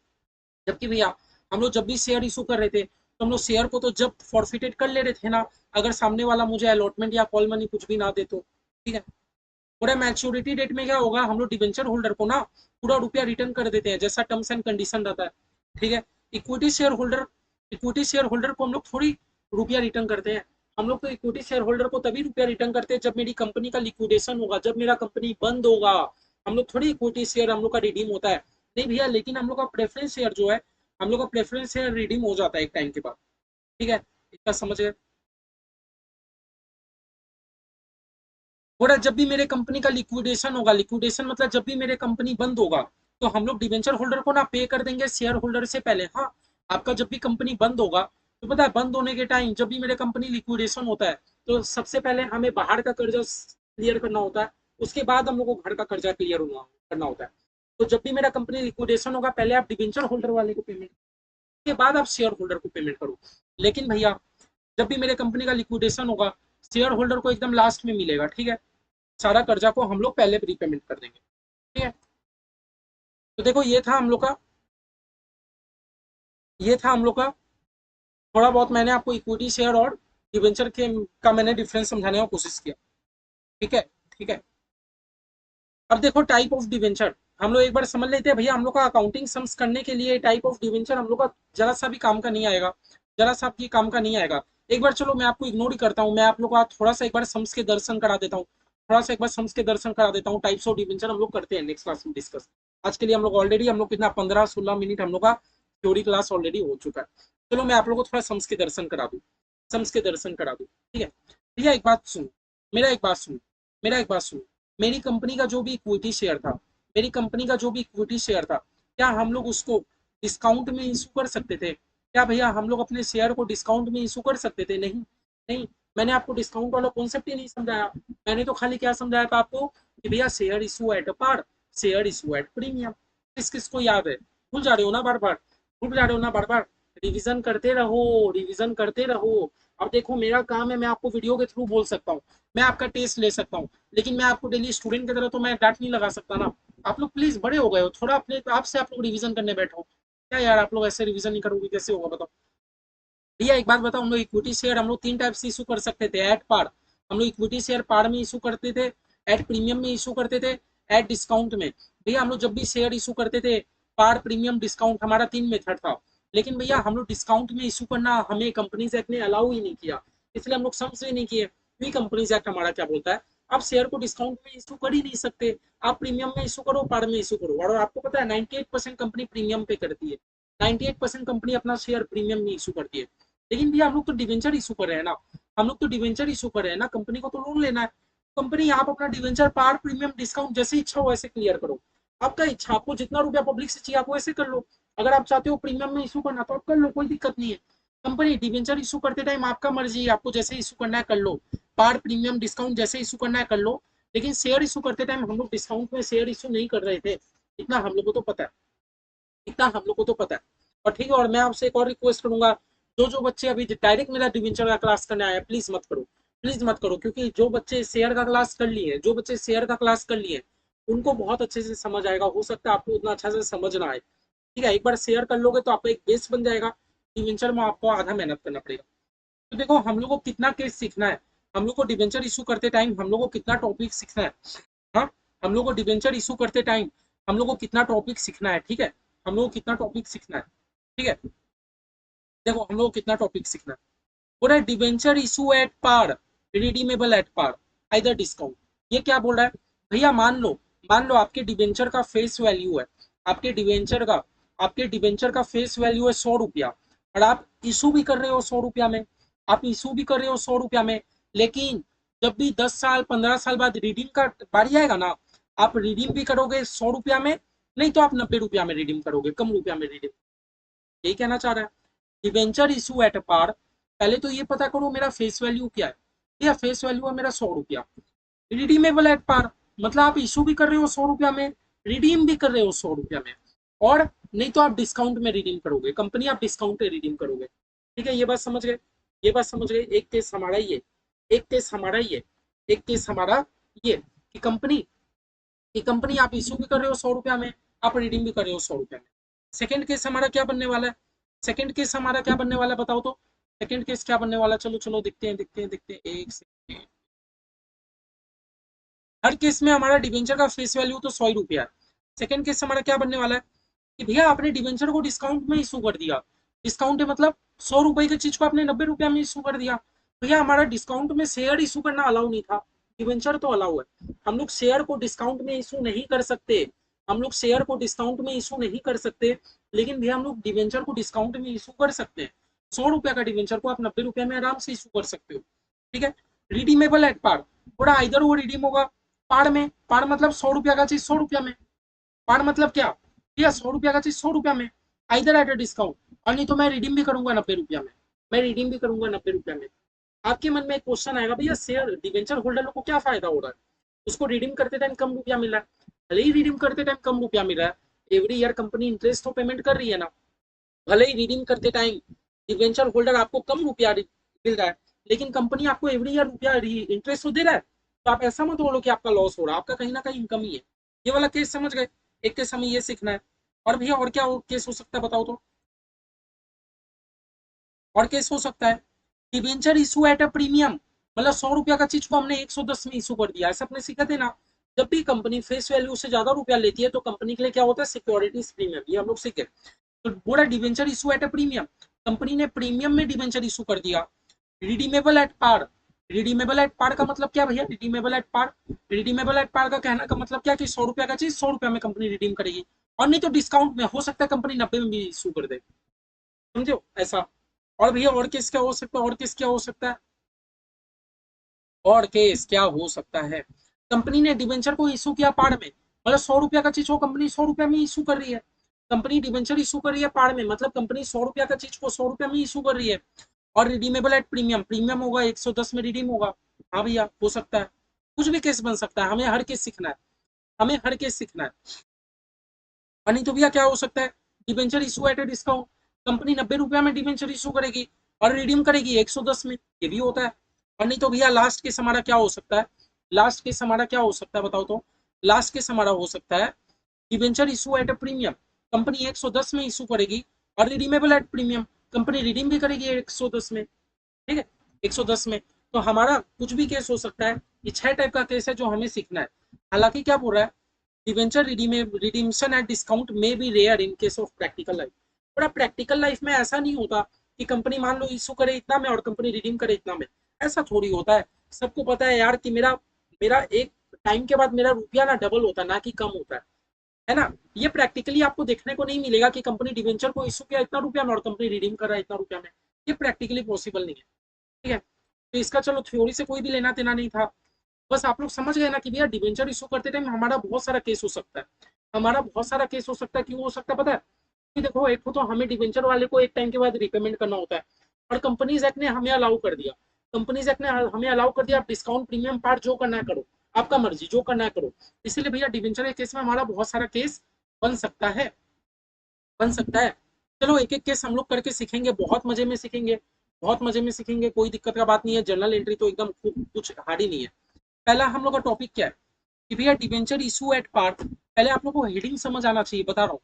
जबकि भैया हम लोग जब भी शेयर इशू कर रहे थे तो हम लोग शेयर को तो जब्त फॉरफिटेड कर ले रहे थे ना, अगर सामने वाला मुझे अलॉटमेंट या कॉल मनी कुछ भी ना दे तो। ठीक है, पूरा मैच्योरिटी डेट में क्या होगा, हम लोग डिवेंचर होल्डर को ना पूरा रुपया रिटर्न कर देते हैं, जैसा टर्म्स एंड कंडीशन रहता है। ठीक है, equity share holder equity share holder को हम लोग थोड़ी रुपया रिटर्न करते हैं। हम लोग तो इक्विटी शेयर होल्डर को तभी रुपया रिटर्न करते हैं जब मेरी कंपनी का लिक्विडेशन होगा, जब मेरा कंपनी बंद होगा। हम लोग थोड़ी इक्विटी शेयर हम लोग का रिडीम होता है, नहीं भैया। लेकिन हम लोग का प्रेफरेंस शेयर जो है, हम लोग का प्रेफरेंस शेयर रिडीम हो जाता है एक टाइम के बाद। ठीक है, इतना समझ गए। बोल रहा है जब भी मेरे कंपनी का लिक्विडेशन होगा, लिक्विडेशन मतलब जब भी मेरे कंपनी बंद होगा, तो हम लोग डिवेंचर होल्डर को ना पे कर देंगे शेयर होल्डर से पहले। हाँ, आपका जब भी कंपनी बंद होगा, तो पता है बंद होने के टाइम जब भी मेरे कंपनी लिक्विडेशन होता है, तो सबसे पहले हमें बाहर का कर्जा क्लियर करना होता है, उसके बाद हम लोग को घर का कर्जा क्लियर करना होता है। तो जब भी मेरा कंपनी लिक्विडेशन होगा, पहले आप डिवेंचर होल्डर वाले को पेमेंट, उसके बाद आप शेयर होल्डर को पेमेंट करो। लेकिन भैया जब भी मेरे कंपनी का लिक्विडेशन होगा, शेयर होल्डर को एकदम लास्ट में मिलेगा, ठीक है। सारा कर्जा को हम लोग पहले प्रीपेमेंट कर देंगे, ठीक है। तो देखो ये था हम लोग का थोड़ा बहुत मैंने आपको इक्विटी शेयर और डिवेंचर के का मैंने डिफरेंस समझाने की कोशिश किया, ठीक है। ठीक है, अब देखो टाइप ऑफ डिवेंचर हम लोग एक बार समझ लेते हैं भैया। हम लोग का अकाउंटिंग सम्स करने के लिए टाइप ऑफ डिवेंचर हम लोग का जरा सा भी काम का नहीं आएगा, जरा सा भी काम का नहीं आएगा। एक बार चलो मैं आपको इग्नोर ही करता हूँ, मैं आप लोग का थोड़ा सा एक बार सम्स के दर्शन करा देता हूँ, थोड़ा सा एक बार सम्स के दर्शन करा देता हूँ। टाइप्स ऑफ डिवेंचर हम लोग करते हैं नेक्स्ट क्लास में डिस्कस। आज के लिए हम लोग कितना 15-16 मिनट हम लोग का थ्योरी क्लास ऑलरेडी हो चुका है। चलो मैं आप लोग को थोड़ा सम्स के दर्शन करा दूँ, सम्स के दर्शन करा दूँ, ठीक है। भैया एक बात सुनो, मेरा एक बात सुनो, मेरा एक बात सुनो। मेरी कंपनी का जो भी इक्विटी शेयर था, मेरी कंपनी का जो भी इक्विटी शेयर था, क्या हम लोग उसको डिस्काउंट में इशू कर सकते थे? क्या भैया हम लोग अपने शेयर को डिस्काउंट में इशू कर सकते थे? नहीं, नहीं। मैंने आपको डिस्काउंट वाला कॉन्सेप्ट ही नहीं समझाया। मैंने तो खाली क्या समझाया था आपको कि भैया share issue at par, share issue at premium. किस किस को याद है? भूल जा रहे हो ना बार बार, भूल जा रहे हो ना बार बार। रिविजन करते रहो, रिविजन करते रहो। अब देखो मेरा काम है, मैं आपको वीडियो के थ्रू बोल सकता हूँ, मैं आपका टेस्ट ले सकता हूँ, लेकिन मैं आपको डेली स्टूडेंट की तरह तो मैं डांट नहीं लगा सकता ना। आप लोग प्लीज बड़े हो गए हो, थोड़ा अपने आप से आप लोग रिवीजन करने बैठो। क्या यार आप लोग ऐसे रिवीजन नहीं करोगे कैसे होगा बताओ। भैया एक बात बताओ, हम लोग इक्विटी शेयर हम लोग तीन टाइप से इशू कर सकते थे। एट पार, हम लोग इक्विटी शेयर पार में इशू करते थे, एट प्रीमियम में इशू करते थे, एट डिस्काउंट में। भैया हम लोग जब भी शेयर इशू करते थे, पार प्रीमियम डिस्काउंट, हमारा 3 मेथड था। लेकिन भैया हम लोग डिस्काउंट में इशू करना हमें कंपनीज एक्ट ने अलाउ ही नहीं किया, इसलिए हम लोग सम्स भी नहीं किए। क्योंकि कंपनीज एक्ट हमारा क्या बोलता है, आप शेयर को डिस्काउंट में इशू कर ही नहीं सकते। आप प्रीमियम में इशू करो, पार में इशू करो। और आपको पता है 98% कंपनी प्रीमियम पे करती है, 98% कंपनी अपना शेयर प्रीमियम में इशू करती है। लेकिन भैया हम लोग तो डिवेंचर इशू कर रहे हैं ना, हम लोग तो डिवेंचर इशू कर रहे हैं ना, कंपनी को तो लोन लेना है। कंपनी आप अपना डिवेंचर पार प्रीमियम डिस्काउंट जैसे इच्छा हो ऐसे क्लियर करो। आपका इच्छा, आपको जितना रुपया पब्लिक से चाहिए आप वैसे कर लो। अगर आप चाहते हो प्रीमियम में इशू करना तो आप कर लो, कोई दिक्कत नहीं है। कंपनी डिवेंचर इशू करते टाइम आपका मर्जी है, आपको जैसे इशू करना है कर लो, पार प्रीमियम डिस्काउंट जैसे इशू करना है कर लो। लेकिन शेयर इशू करते टाइम हम लोग डिस्काउंट में शेयर इशू नहीं कर रहे थे, इतना हम लोग को तो पता है, इतना हम लोग को तो पता है। और ठीक है, और मैं आपसे एक और रिक्वेस्ट करूंगा, जो जो बच्चे अभी डायरेक्ट मेरा डिवेंचर का क्लास करने आए प्लीज मत करो, प्लीज मत करो। क्योंकि जो बच्चे शेयर का क्लास कर लिए, जो बच्चे शेयर का क्लास कर लिए, उनको बहुत अच्छे से समझ आएगा। हो सकता है आपको उतना अच्छा से समझ ना आए, ठीक है। एक बार शेयर कर लोगे तो आपका एक बेस बन जाएगा, डिवेंचर में आपको आधा मेहनत करना पड़ेगा। तो देखो हम लोग को कितना केस सीखना है, हम लोग को डिवेंचर इशू करते टाइम हम लोग को कितना टॉपिक सीखना है। हाँ, हम लोग को डिवेंचर इशू करते टाइम हम लोग को कितना टॉपिक सीखना है, ठीक है। हम लोग को कितना टॉपिक सीखना है, ठीक है। देखो हम लोग को कितना टॉपिक सीखना है। बोल रहा है debenture issue at par, redeemable at par, either discount. ये क्या बोल रहा है भैया? मान लो आपके डिवेंचर का फेस वैल्यू है, आपके डिवेंचर का आपके डिवेंचर का फेस वैल्यू है 100 रुपया, और आप इशू भी कर रहे हो 100 रुपया में, आप इशू भी कर रहे हो 100 रुपया में। लेकिन जब भी 10 साल 15 साल बाद रिडीम का बारी आएगा ना, आप रिडीम भी करोगे 100 रुपया में, नहीं तो आप 90 रुपया में रिडीम करोगे, कम रुपया में रिडीम। यही कहना चाह रहा है। डिवेंचर इशू एट पार, पहले तो ये पता करो मेरा फेस वैल्यू क्या है। या फेस वैल्यू है मेरा 100 रुपया। रिडीमेबल एट पार मतलब आप इशू भी कर रहे हो 100 रुपया में, रिडीम भी कर रहे हो 100 रुपया में, और नहीं तो आप डिस्काउंट में रिडीम करोगे, कंपनी आप डिस्काउंट में रिडीम करोगे। ठीक है, ये बात समझ गए, ये बात समझ गए। एक केस हमारा ये, एक केस हमारा ये, एक केस हमारा ये, कि कंपनी आप इशू भी कर रहे हो 100 रुपया में, आप रिडीम भी कर रहे हो 100 रुपया में। सेकंड केस हमारा क्या बनने वाला है? सेकंड केस हमारा क्या बनने वाला है बताओ तो? सेकंड केस क्या बनने वाला? चलो चलो देखते हैं, देखते हैं, देखते हैं, एक सेकंड। हर केस में हमारा डिवेंचर का फेस वैल्यू तो 100 रुपया है। सेकंड केस हमारा क्या बनने वाला है कि भैया आपने डिवेंचर को डिस्काउंट में इशू कर दिया। डिस्काउंट है मतलब 100 रुपए की चीज को आपने 90 रुपया में इशू कर दिया। भैया हमारा डिस्काउंट में शेयर इशू करना अलाउ नहीं था, डिवेंचर तो अलाउ है। हम लोग शेयर को डिस्काउंट में इशू नहीं कर सकते, हम लोग शेयर को डिस्काउंट में इशू नहीं कर सकते। लेकिन भैया हम लोग डिवेंचर को डिस्काउंट में इशू कर सकते हैं। 100 रुपया का डिवेंचर को आप 90 रुपया में आराम से इशू कर सकते हो, ठीक है। रिडीमेबल एट पार, बोला इधर वो रिडीम होगा पार में, पार मतलब 100 रुपया का चीज 100 रुपया में, पार मतलब क्या, ठीक है 100 रुपया का चीज 100 रुपया में, इधर एट अ डिस्काउंट। और नहीं तो मैं रिडीम भी करूंगा 90 रुपया में, मैं रिडीम भी करूंगा 90 रुपया में। आपके मन में एक क्वेश्चन आएगा भैया शेयर डिवेंचर होल्डर को क्या फायदा हो रहा है, उसको रिडीम करते टाइम कम रुपया मिल रहा है, भले ही रिडीम करते टाइम कम रुपया मिल रहा है, एवरी ईयर कंपनी इंटरेस्ट तो पेमेंट कर रही है ना, भले ही रिडीम करते टाइम डिवेंचर होल्डर आपको कम रुपया मिल रहा है, लेकिन कंपनी आपको एवरी ईयर रुपया इंटरेस्ट तो दे रहा है, तो आप ऐसा मत बोलो कि आपका लॉस हो रहा है, आपका कहीं ना कहीं इनकम ही है। ये वाला केस समझ गए, एक केस हमें ये सीखना है। और भैया और क्या केस हो सकता है बताओ तो, और केस हो सकता है debenture issue at a premium, मतलब 100 रुपया का चीज को हमने 110 में इशू कर दिया, ऐसा अपने सीखा थे ना। जब भी कंपनी फेस वैल्यू से ज्यादा रुपया लेती है तो कंपनी के लिए क्या होता है सिक्योरिटीज प्रीमियम, ये हम लोग सीखे। तो बोला debenture issue at a premium, company ने प्रीमियम में डिवेंचर इशू कर दिया। Redeemable at par, redeemable at par का मतलब क्या भैया, redeemable at par, redeemable at par का कहना का मतलब क्या कि 100 रुपया का चीज 100 रुपया में कंपनी रिडीम करेगी, और नहीं तो डिस्काउंट में हो सकता है कंपनी 90 में भी इशू कर दे, समझो ऐसा। और भैया और केस क्या हो सकता है, और केस क्या हो सकता है, और केस क्या हो सकता है, कंपनी ने डिवेंचर को इशू किया पार में, मतलब 100 रुपया का चीज को कंपनी 100 रुपया में इशू कर रही है, कंपनी डिवेंचर इशू कर रही है पार में, मतलब कंपनी 100 रुपया का चीज को 100 रुपया में इशू कर रही है। और रिडीमेबल एट प्रीमियम, प्रीमियम होगा 110 में रिडीम होगा। हाँ भैया हो सकता है, कुछ भी केस बन सकता है, हमें हर केस सीखना है, हमें हर केस सीखना है। और नहीं तो भैया क्या हो सकता है, debenture issue eight a discount, company 90 रुपया में डिवेंचर इशू करेगी और रिडीम करेगी 110 में, ये भी होता है। और नहीं तो भैया लास्ट केस हमारा क्या हो सकता है, लास्ट केस हमारा क्या हो सकता है बताओ तो, लास्ट केस हमारा हो सकता है डिवेंचर इशू एट ए प्रीमियम, कंपनी 110 में इशू करेगी और redeemable at premium, company redeem भी करेगी 110 में, ठीक है 110 में। तो हमारा कुछ भी केस हो सकता है, ये 6 टाइप का केस है जो हमें सीखना है। हालांकि क्या बोल रहा है, debenture redemption at discount may be rare in case of practical life, बड़ा प्रैक्टिकल लाइफ में ऐसा नहीं होता कि कंपनी मान लो इशू करे इतना में और कंपनी रिडीम करे इतना में, ऐसा थोड़ी होता है। सबको पता है यार कि मेरा मेरा एक टाइम के बाद मेरा रुपया ना डबल होता है ना कि कम होता है ना। ये प्रैक्टिकली आपको देखने को नहीं मिलेगा कि कंपनी डिवेंचर को इशू किया इतना रुपया में और कंपनी रिडीम कर रहा है इतना रुपया में, ये प्रैक्टिकली पॉसिबल नहीं है, ठीक है। तो इसका चलो थ्योरी से कोई भी लेना देना नहीं था, बस आप लोग समझ गए ना कि भैया डिवेंचर इशू करते टाइम हमारा बहुत सारा केस हो सकता है, हमारा बहुत सारा केस हो सकता है। क्यों हो सकता है पता है, कि देखो एक तो हमें डिवेंचर वाले को एक टाइम के बाद रिपेमेंट करना होता है, और कंपनीज एक्ट ने हमें अलाउ कर दिया, कंपनीज एक्ट ने हमें अलाउ कर दिया आप डिस्काउंट प्रीमियम पार्ट जो करना है करो, आपका मर्जी जो करना है करो। इसीलिए भैया डिवेंचर के केस में हमारा बहुत सारा केस बन सकता है, बन सकता है। चलो एक एक केस हम लोग करके सीखेंगे, बहुत मजे में सीखेंगे, बहुत मजे में सीखेंगे, कोई दिक्कत का बात नहीं है, जर्नल एंट्री तो एकदम कुछ हार्ड ही नहीं है। पहला हम लोग का टॉपिक क्या है कि भैया डिवेंचर इशू एट पार, पहले आप लोग को हेडिंग समझ आना चाहिए, बता रहा हूँ।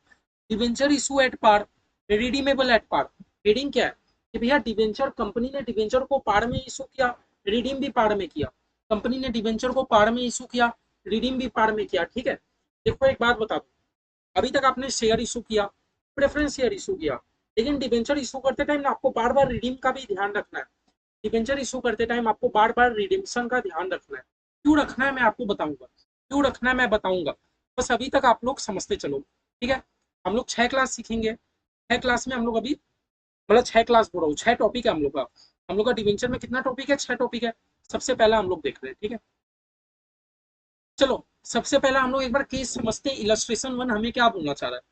Debenture issue at par, redeemable at par, heading क्या है कि भैया डिवेंचर, कंपनी ने डिवेंचर को पार में इशू किया, रिडीम भी पार में किया, कंपनी ने डिवेंचर को पार में इशू किया, रिडीम भी पार में किया, ठीक है। देखो एक बात बता दो, अभी तक आपने शेयर इशू किया, प्रेफरेंस शेयर इशू किया, लेकिन डिवेंचर इशू करते टाइम ना आपको बार बार रिडीम का भी ध्यान रखना है, डिवेंचर इशू करते टाइम आपको बार बार रिडीम्शन का ध्यान रखना है। क्यों रखना है मैं आपको बताऊंगा, क्यों रखना है मैं बताऊंगा, बस अभी तक आप लोग समझते चलो, ठीक है। हम लोग 6 क्लास सीखेंगे, 6 क्लास में हम लोग अभी, मतलब 6 क्लास बोल रहा हूँ, 6 टॉपिक है हम लोग का, हम लोग का डिवेंचर में कितना टॉपिक है, 6 टॉपिक है। सबसे पहला हम लोग देख रहे हैं, ठीक है। चलो सबसे पहला हम लोग एक बार केस समझते हैं, इलस्ट्रेशन 1 हमें क्या बोलना चाह रहा है,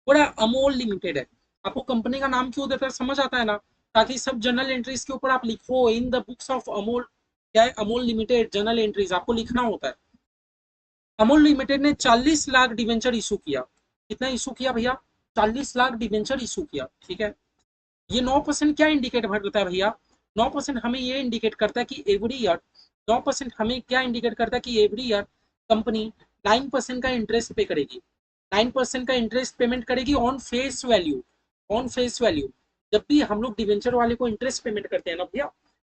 पूरा अमोल लिमिटेड है, आपको कंपनी का नाम क्यों देता है समझ आता है ना, ताकि सब जर्नल एंट्रीज के ऊपर आप लिखो in the books of Amol, क्या है अमोल लिमिटेड जर्नल एंट्रीज आपको लिखना होता है। अमूल लिमिटेड ने 40 लाख डिवेंचर इशू किया, कितना इशू किया भैया, 40 लाख डिवेंचर इशू किया, ठीक है। ये 9% क्या इंडिकेट करता है भैया, 9% हमें ये इंडिकेट करता है कि एवरी ईयर, 9% हमें क्या इंडिकेट करता है कि एवरी ईयर कंपनी 9% का इंटरेस्ट पे करेगी, 9% का इंटरेस्ट पेमेंट करेगी on face value, on face value. जब भी हम लोग डिवेंचर वाले को इंटरेस्ट पेमेंट करते हैं ना भैया,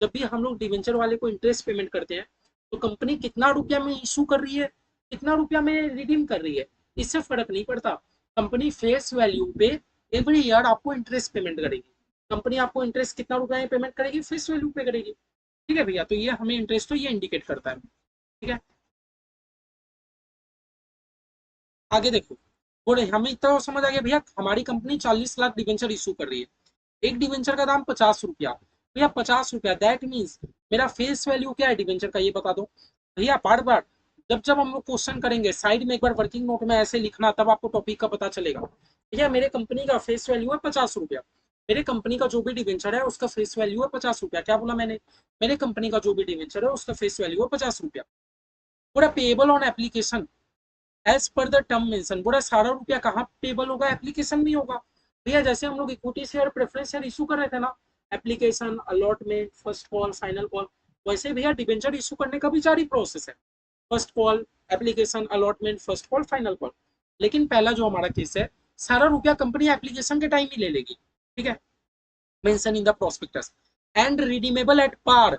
जब भी हम लोग डिवेंचर वाले को इंटरेस्ट पेमेंट करते हैं, तो कंपनी कितना रुपया में इशू कर रही है, कितना रुपया में रिडीम कर रही है, इससे फर्क नहीं पड़ता, कंपनी फेस वैल्यू पे एवरी ईयर आपको इंटरेस्ट पेमेंट करेगी, कंपनी आपको इंटरेस्ट कितना रुपया में पेमेंट करेगी, फेस वैल्यू पे करेगी, ठीक है भैया। तो ये हमें इंटरेस्ट तो ये इंडिकेट करता है, ठीक है। आगे देखो, बोले हमें इतना समझ आ गया भैया, हमारी कंपनी 40 लाख डिवेंचर इशू कर रही है, एक डिवेंचर का दाम 50 रुपया, भैया 50 रुपया दैट मीन्स मेरा फेस वैल्यू क्या है डिवेंचर का ये बता दो भैया। बार बार जब जब हम लोग क्वेश्चन करेंगे साइड में एक बार वर्किंग नोट में ऐसे लिखना, तब आपको टॉपिक का पता चलेगा। भैया मेरे कंपनी का फेस वैल्यू है 50 रुपया। मेरे कंपनी का जो भी डिवेंचर है उसका फेस वैल्यू है 50 रुपया। क्या बोला मैंने? मेरे कंपनी का जो भी डिवेंचर है उसका फेस वैल्यू है 50 रुपया। पूरा payable on application as per the term mention. पूरा सारा रुपया कहाँ पेबल होगा? एप्लीकेशन में होगा। भैया जैसे हम लोग equity share preference share issue कर रहे थे ना, application, allotment, first call, final call, वैसे भैया डिबेंचर इशू करने का भी जारी प्रोसेस है। First call, application, allotment, first call, final call. लेकिन पहला जो हमारा केस है, सारा रुपया कंपनी एप्लीकेशन के टाइम ही ले लेगी। ठीक है, mention in the prospectus and redeemable at par.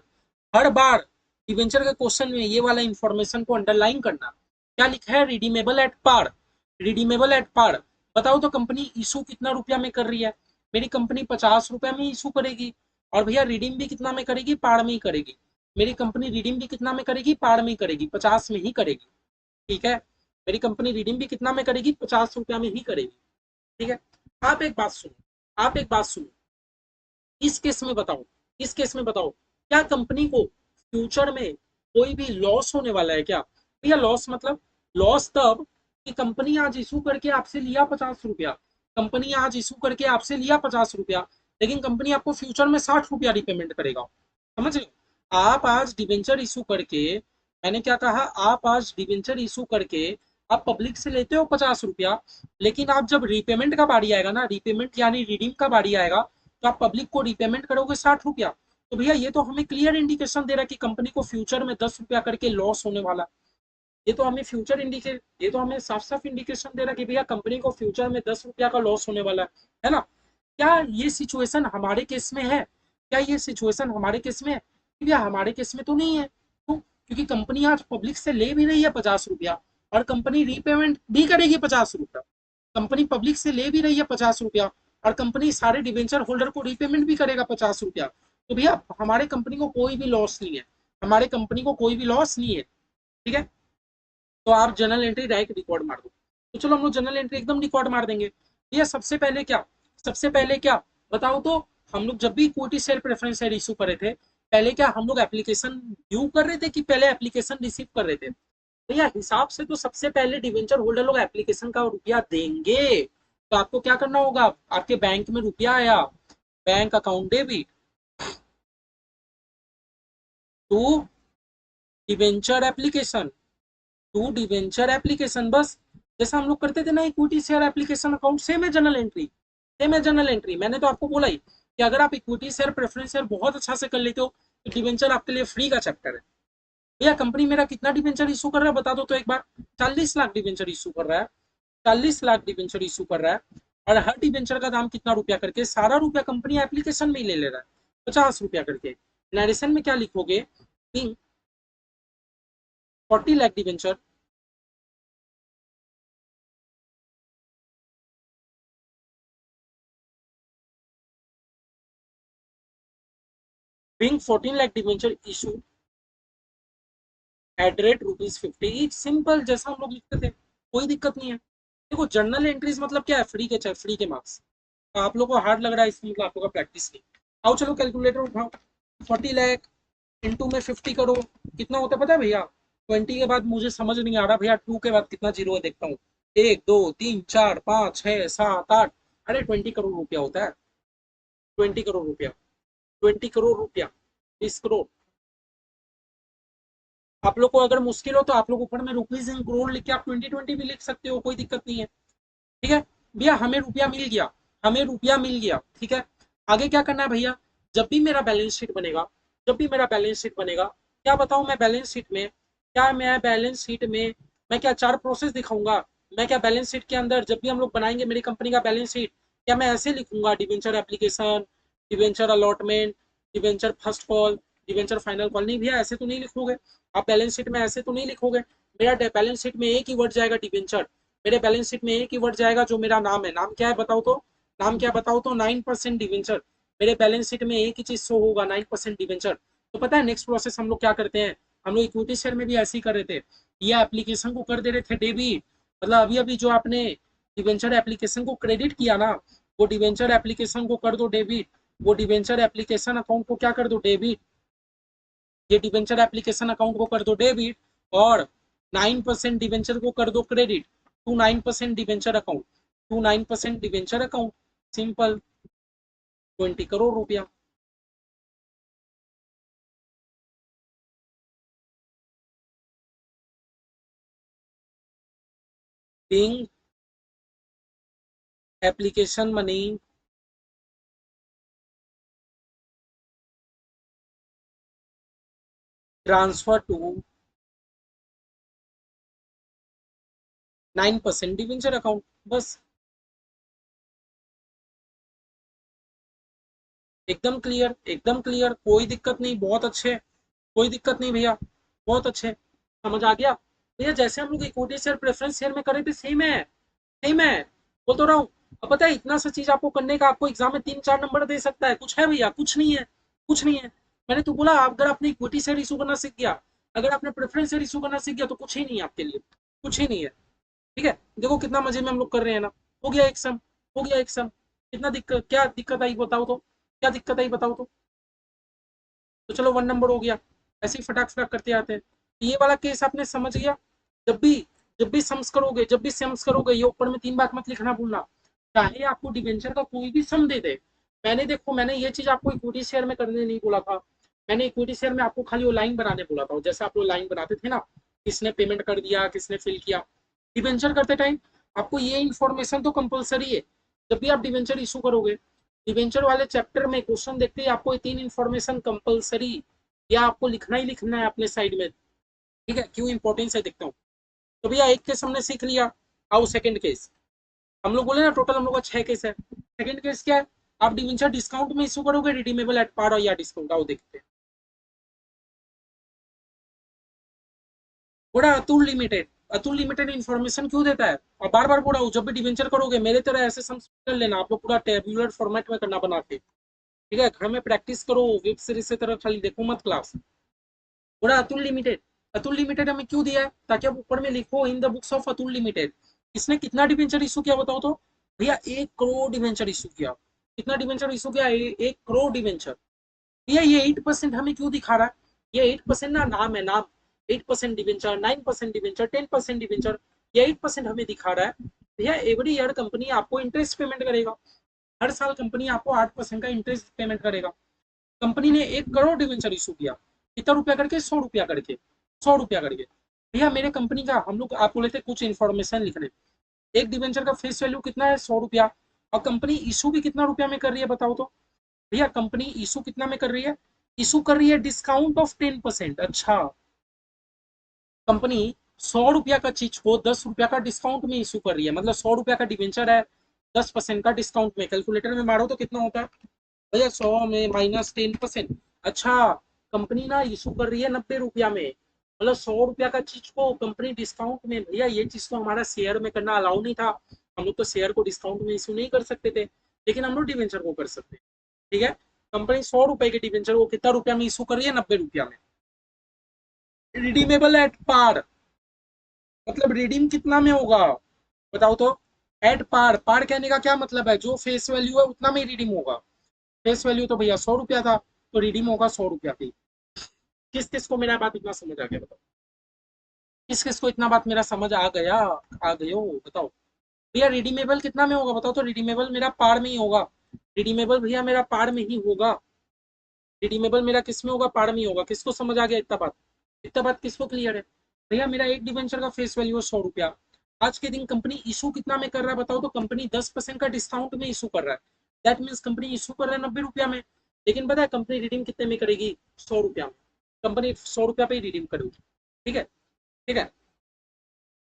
हर बार डिवेंचर के क्वेश्चन में ये वाला इंफॉर्मेशन को अंडरलाइन करना। क्या लिखा है? Redeemable at par. Redeemable at par. बताओ तो कंपनी इशू कितना रुपया में कर रही है? मेरी कंपनी 50 रुपया में इशू करेगी। और भैया रिडीम भी कितना में करेगी? पार में ही करेगी। मेरी कंपनी रिडीम भी कितना में करेगी? पार में ही करेगी, 50 में ही करेगी। ठीक है, मेरी कंपनी रिडीम भी कितना में करेगी? 50 रुपया में ही करेगी। ठीक है, आप एक बात सुनो, आप एक बात सुनो, इस केस में बताओ, इस केस में बताओ, क्या कंपनी को फ्यूचर में कोई भी लॉस होने वाला है क्या? भैया लॉस मतलब, लॉस तब कि कंपनी आज इशू करके आपसे लिया 50 रुपया, कंपनी आज इशू करके आपसे लिया 50 रुपया, लेकिन कंपनी आपको फ्यूचर में 60 रुपया रिपेमेंट करेगा। समझ रहे हो? आप आज डिवेंचर इशू करके, मैंने क्या कहा, आप आज डिवेंचर इशू करके आप पब्लिक से लेते हो 50 रुपया, लेकिन आप जब रीपेमेंट का बारी आएगा ना, रीपेमेंट यानी रिडीम का बारी आएगा, तो आप पब्लिक को रिपेमेंट करोगे 60 रुपया। तो भैया ये तो हमें क्लियर इंडिकेशन दे रहा है कि कंपनी को फ्यूचर में 10 रुपया करके लॉस होने वाला। ये तो हमें फ्यूचर इंडिकेट, ये तो हमें साफ साफ इंडिकेशन दे रहा है कि भैया कंपनी को फ्यूचर में 10 रुपया का लॉस होने वाला है ना? क्या ये सिचुएशन हमारे केस में है? क्या ये सिचुएशन हमारे केस में है? भैया हमारे केस में तो नहीं है। क्यों? क्योंकि कंपनी आज पब्लिक से ले भी रही है 50 रुपया, और कंपनी रीपेमेंट भी करेगी 50 रुपया। कंपनी पब्लिक से ले भी रही है 50 रुपया, और कंपनी सारे डिवेंचर होल्डर को रीपेमेंट भी करेगा 50 रुपया। तो भैया हमारे कंपनी को कोई भी लॉस नहीं है, हमारे कंपनी को कोई भी लॉस नहीं है। ठीक है, तो आप जनरल एंट्री डायरेक्ट रिकॉर्ड मार दो। तो चलो हम लोग जनरल एंट्री एकदम रिकॉर्ड मार देंगे। भैया सबसे पहले क्या, सबसे पहले क्या बताओ तो, हम लोग जब भी equity share preference share issue कर रहे थे, पहले क्या हम लोग एप्लीकेशन व्यू कर रहे थे कि पहले एप्लीकेशन रिसीव कर रहे थे? भैया हिसाब से तो सबसे पहले डिवेंचर होल्डर लोग एप्लीकेशन का रुपया देंगे। तो आपको क्या करना होगा? आपके बैंक में रुपया आया, bank account debit to debenture application, to debenture application, बस। जैसा हम लोग करते थे ना equity share application account, same है जनरल एंट्री, सेम है जनरल एंट्री। मैंने तो आपको बोला ही कि अगर आप इक्विटी शेयर प्रेफरेंस शेयर बहुत अच्छा से कर लेते हो तो डिवेंचर आपके लिए फ्री का चैप्टर है। भैया कंपनी मेरा कितना डिवेंचर इशू कर रहा है बता दो तो एक बार। 40 लाख डिवेंचर इशू कर रहा है, 40 लाख डिवेंचर इशू कर रहा है। और हर डिवेंचर का दाम कितना रुपया करके? सारा रुपया कंपनी एप्लीकेशन में ही ले रहा है, 50 रुपया करके। नरेशन में क्या लिखोगे? 40 lakh debenture, being 14 lakh debenture issue at rate ₹50 each. Simple, जैसा हम लोग लिखते थे, कोई दिक्कत नहीं है। देखो जर्नल एंट्रीज मतलब क्या है? फ्री के, चाहे फ्री के मार्क्स। आप लोग को हार्ड लग रहा है इसमें, मतलब आप लोग का प्रैक्टिस नहीं। आओ चलो कैलकुलेटर उठाओ, 40 लाख इंटू में 50 करो, कितना होता है पता है भैया? 20 के बाद मुझे समझ नहीं आ रहा भैया, 2 के बाद कितना जीरो है देखता हूँ। 1 2 3 4 5 6 7 8, अरे 20 करोड़ रुपया होता है। 20 करोड़ रुपया, 20 करोड़ रुपया, 20 करोड़। आप लोग को अगर मुश्किल हो तो आप लोग ऊपर में रुपीज इन करोड़ लिख के आप 2020 भी लिख सकते हो, कोई दिक्कत नहीं है। ठीक है भैया, हमें रुपया मिल गया, हमें रुपया मिल गया। ठीक है, आगे क्या करना है भैया? जब भी मेरा बैलेंस शीट बनेगा, जब भी मेरा बैलेंस शीट बनेगा, क्या बताऊं मैं बैलेंस शीट में, क्या मैं बैलेंस शीट में, मैं क्या 4 प्रोसेस दिखाऊंगा? मैं क्या बैलेंस शीट के अंदर जब भी हम लोग बनाएंगे मेरी कंपनी का बैलेंस शीट, क्या मैं ऐसे लिखूंगा? Debenture application, debenture allotment, debenture first call, debenture final call? नहीं भैया ऐसे तो नहीं लिखोगे आप बैलेंस शीट में, ऐसे तो नहीं लिखोगे। मेरा बैलेंस शीट में एक ही वर्ड जाएगा, डिवेंचर। मेरे बैलेंस शीट में एक ही वर्ड जाएगा जो मेरा नाम है। नाम क्या है बताओ तो, नाम क्या बताओ तो? 9% डिवेंचर। मेरे बैलेंस शीट में एक ही चीज शो होगा, 9% डिवेंचर। तो पता है नेक्स्ट प्रोसेस हम लोग क्या करते हैं? हम लोग इक्विटी शेयर में भी ऐसे ही कर रहे थे, ये एप्लीकेशन को कर दे रहे थे डेबिट। मतलब अभी अभी जो आपने डिवेंचर एप्लीकेशन को क्रेडिट किया ना, वो डिवेंचर एप्लीकेशन को कर दो डेबिट, वो डिवेंचर एप्लीकेशन अकाउंट को क्या कर दो? डेबिट। ये डिवेंचर एप्लीकेशन अकाउंट को कर दो डेबिट, और 9% डिवेंचर को कर दो credit to 9% debenture account, to 9% debenture account, simple 20 crore रुपया। being application money transfer to 9% debenture account, बस एकदम क्लियर, एकदम क्लियर, कोई दिक्कत नहीं, बहुत अच्छे, कोई दिक्कत नहीं भैया, बहुत अच्छे, समझ आ गया भैया। जैसे हम लोग इक्विटी शेयर प्रेफरेंस शेयर में करे थे सेम है, सेम है, बोल तो रहा हूँ। अब पता है इतना सा चीज आपको करने का, आपको एग्जाम में 3-4 नंबर दे सकता है, कुछ है भैया? कुछ नहीं है, कुछ नहीं है। मैंने तो बोला अगर आपने इक्विटी शेयर इशू करना सीख गया, अगर आपने प्रेफरेंस शेयर इशू करना सीख गया, तो कुछ ही नहीं है आपके लिए, कुछ ही नहीं है। ठीक है, देखो कितना मजे में हम लोग कर रहे हैं ना। हो गया एक सम, हो गया एक सम। कितना दिक्कत, क्या दिक्कत आई बताओ तो, क्या दिक्कत आई बताओ तो चलो 1 नंबर हो गया, ऐसे ही फटाक फटाक करते आते हैं। ये वाला केस आपने समझ गया। जब भी जब भी सम्स करोगे, जब भी सम्स करोगे, ये ऊपर में 3 बात मत लिखना भूलना। चाहे आपको डिवेंचर का कोई भी सम दे दे, मैंने देखो मैंने ये चीज आपको इक्विटी शेयर में करने नहीं बोला था। मैंने इक्विटी शेयर में आपको खाली वो लाइन बनाने बोला था, जैसे आप लोग लाइन बनाते थे ना, किसने पेमेंट कर दिया, किसने फिल किया। डिवेंचर करते टाइम आपको ये इन्फॉर्मेशन तो कंपलसरी है। जब भी आप डिवेंचर इशू करोगे, डिवेंचर वाले चैप्टर में क्वेश्चन देखते ही आपको ये 3 इन्फॉर्मेशन कंपलसरी, या आपको लिखना ही लिखना है अपने साइड में। ठीक है, क्यों इंपॉर्टेंस है देखता हूँ। तो भैया एक केस हमने सीख लिया, आओ सेकंड केस। हम लोग बोले ना टोटल हम लोग का 6 केस है। सेकंड केस क्या है? आप डिवेंचर डिस्काउंट में इशू करोगे, रिडीमेबल एट पार और या डिस्काउंट, आओ देखते हैं। बोला Atul limited, Atul limited information क्यों देता है? और बार बार बोल रहा हूँ, जब भी डिवेंचर करोगे मेरे तरह ऐसे सम कर लेना, आप लोग पूरा टेबुलर फॉर्मेट में करना बना के। ठीक है, घर में प्रैक्टिस करो, वेब सीरीज से तरह खाली देखो मत क्लास। बोला अतुल लिमिटेड, अतुल लिमिटेड हमें क्यों दिया है? ताकि आप ऊपर में लिखो in the books of Atul limited. इसने कितना डिवेंचर इशू किया बताओ तो? भैया 1 करोड़ डिवेंचर इशू किया। कितना डिवेंचर इशू किया? 1 करोड़ डिवेंचर। भैया ये 8% हमें क्यों दिखा रहा है? ये 8% ना नाम है, नाम। 8% डिवेंचर, 9% डिवेंचर, 10% डिवेंचर, ये 8% हमें दिखा रहा है। भैया एवरी ईयर कंपनी आपको इंटरेस्ट पेमेंट करेगा। हर साल कंपनी आपको 8% का इंटरेस्ट पेमेंट करेगा। कंपनी ने 1 करोड़ डिवेंचर इशू किया, कितना रुपया करके? 100 रुपया करके, 100 रुपया करके। भैया मेरे कंपनी का, हम लोग आपको लेते कुछ इन्फॉर्मेशन लिखने। एक डिवेंचर का फेस वैल्यू कितना है? 100 रुपया। और कंपनी इशू भी कितना रुपया में कर रही है बताओ तो? भैया कंपनी इशू कितना में कर रही है? इशू कर रही है डिस्काउंट ऑफ 10%। अच्छा, कंपनी 100 रुपया का चीज को 10 रुपया का डिस्काउंट में इशू कर रही है, मतलब 100 रुपया का डिवेंचर है, 10% का डिस्काउंट में। कैलकुलेटर में मारो तो कितना होता है भैया? 100 में -10%। अच्छा, कंपनी ना इशू कर रही है 90 रुपया में, मतलब 100 रुपया का चीज को कंपनी डिस्काउंट में। भैया ये चीज तो हमारा शेयर में करना अलाउ नहीं था। हम लोग तो शेयर को डिस्काउंट में इशू नहीं कर सकते थे, लेकिन हम लोग डिवेंचर को कर सकते हैं। ठीक है, कंपनी 100 रुपए के डिवेंचर को कितना रुपया में इशू कर रही है? 90 रुपया में। रिडीमेबल एट पार, मतलब रिडीम कितना में होगा बताओ तो? एट पार, पार कहने का क्या मतलब है? जो फेस वैल्यू है उतना में रिडीम होगा। फेस वैल्यू तो भैया 100 रुपया था, तो रिडीम होगा 100 रुपया की। किस किस को मेरा बात इतना समझ आ गया बताओ? किस किस को इतना बात मेरा समझ आ गया? आ गयो बताओ। भैया रिडीमेबल कितना में होगा बताओ तो? रिडीमेबल मेरा पार में ही होगा। रिडीमेबल भैया मेरा पार में ही होगा। रिडीमेबल मेरा किस में होगा? पार में ही होगा। किसको समझ आ गया इतना बात? इतना बात किसको क्लियर है? भैया मेरा एक डिवेंचर का फेस वैल्यू है 100 रुपया। आज के दिन कंपनी इशू कितना में कर रहा है बताओ तो? कंपनी 10% का डिस्काउंट में इशू कर रहा है। दैट मीन्स कंपनी इशू कर रहा है 90 रुपया में। लेकिन पता है कंपनी रिडीम कितने में करेगी? 100 रुपया में। कंपनी 100 रुपया पे ही रिडीम करेगी। ठीक है, ठीक है।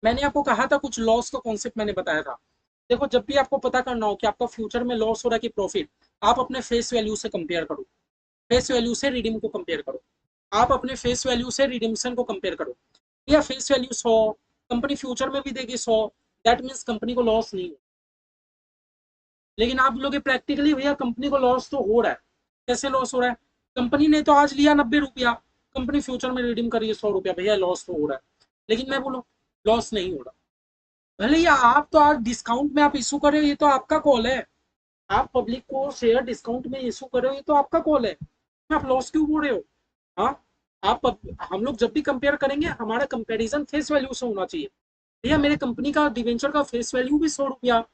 मैंने आपको कहा था कुछ लॉस का कॉन्सेप्ट मैंने बताया था। देखो जब भी आपको पता करना हो कि आपका फ्यूचर में लॉस हो रहा है कि प्रॉफिट, आप अपने फेस वैल्यू से कंपेयर करो। फेस वैल्यू से रिडीम को कंपेयर करो। आप अपने फेस वैल्यू से रिडीम्शन को कंपेयर करो। या फेस वैल्यू 100, कंपनी फ्यूचर में भी देगी 100, दैट मीन्स कंपनी को लॉस नहीं हो। लेकिन आप लोग प्रैक्टिकली भैया कंपनी को लॉस तो हो रहा है। कैसे लॉस हो रहा है? कंपनी ने तो आज लिया 90 रुपया, कंपनी फ्यूचर में रिडीम करिए 100 रुपया, भैया लॉस तो हो रहा है। लेकिन मैं बोलूँ लॉस नहीं हो रहा। भले या आप तो आज डिस्काउंट में आप इशू कर रहे हो, ये तो आपका कॉल है। आप पब्लिक को शेयर डिस्काउंट में इशू कर रहे हो, ये तो आपका कॉल है। आप लॉस क्यों बोल रहे हो? हाँ, हम लोग जब भी कंपेयर करेंगे हमारा कंपैरिजन फेस वैल्यू से होना चाहिए। भैया मेरे कंपनी का डिवेंचर का फेस वैल्यू भी 100 रुपया,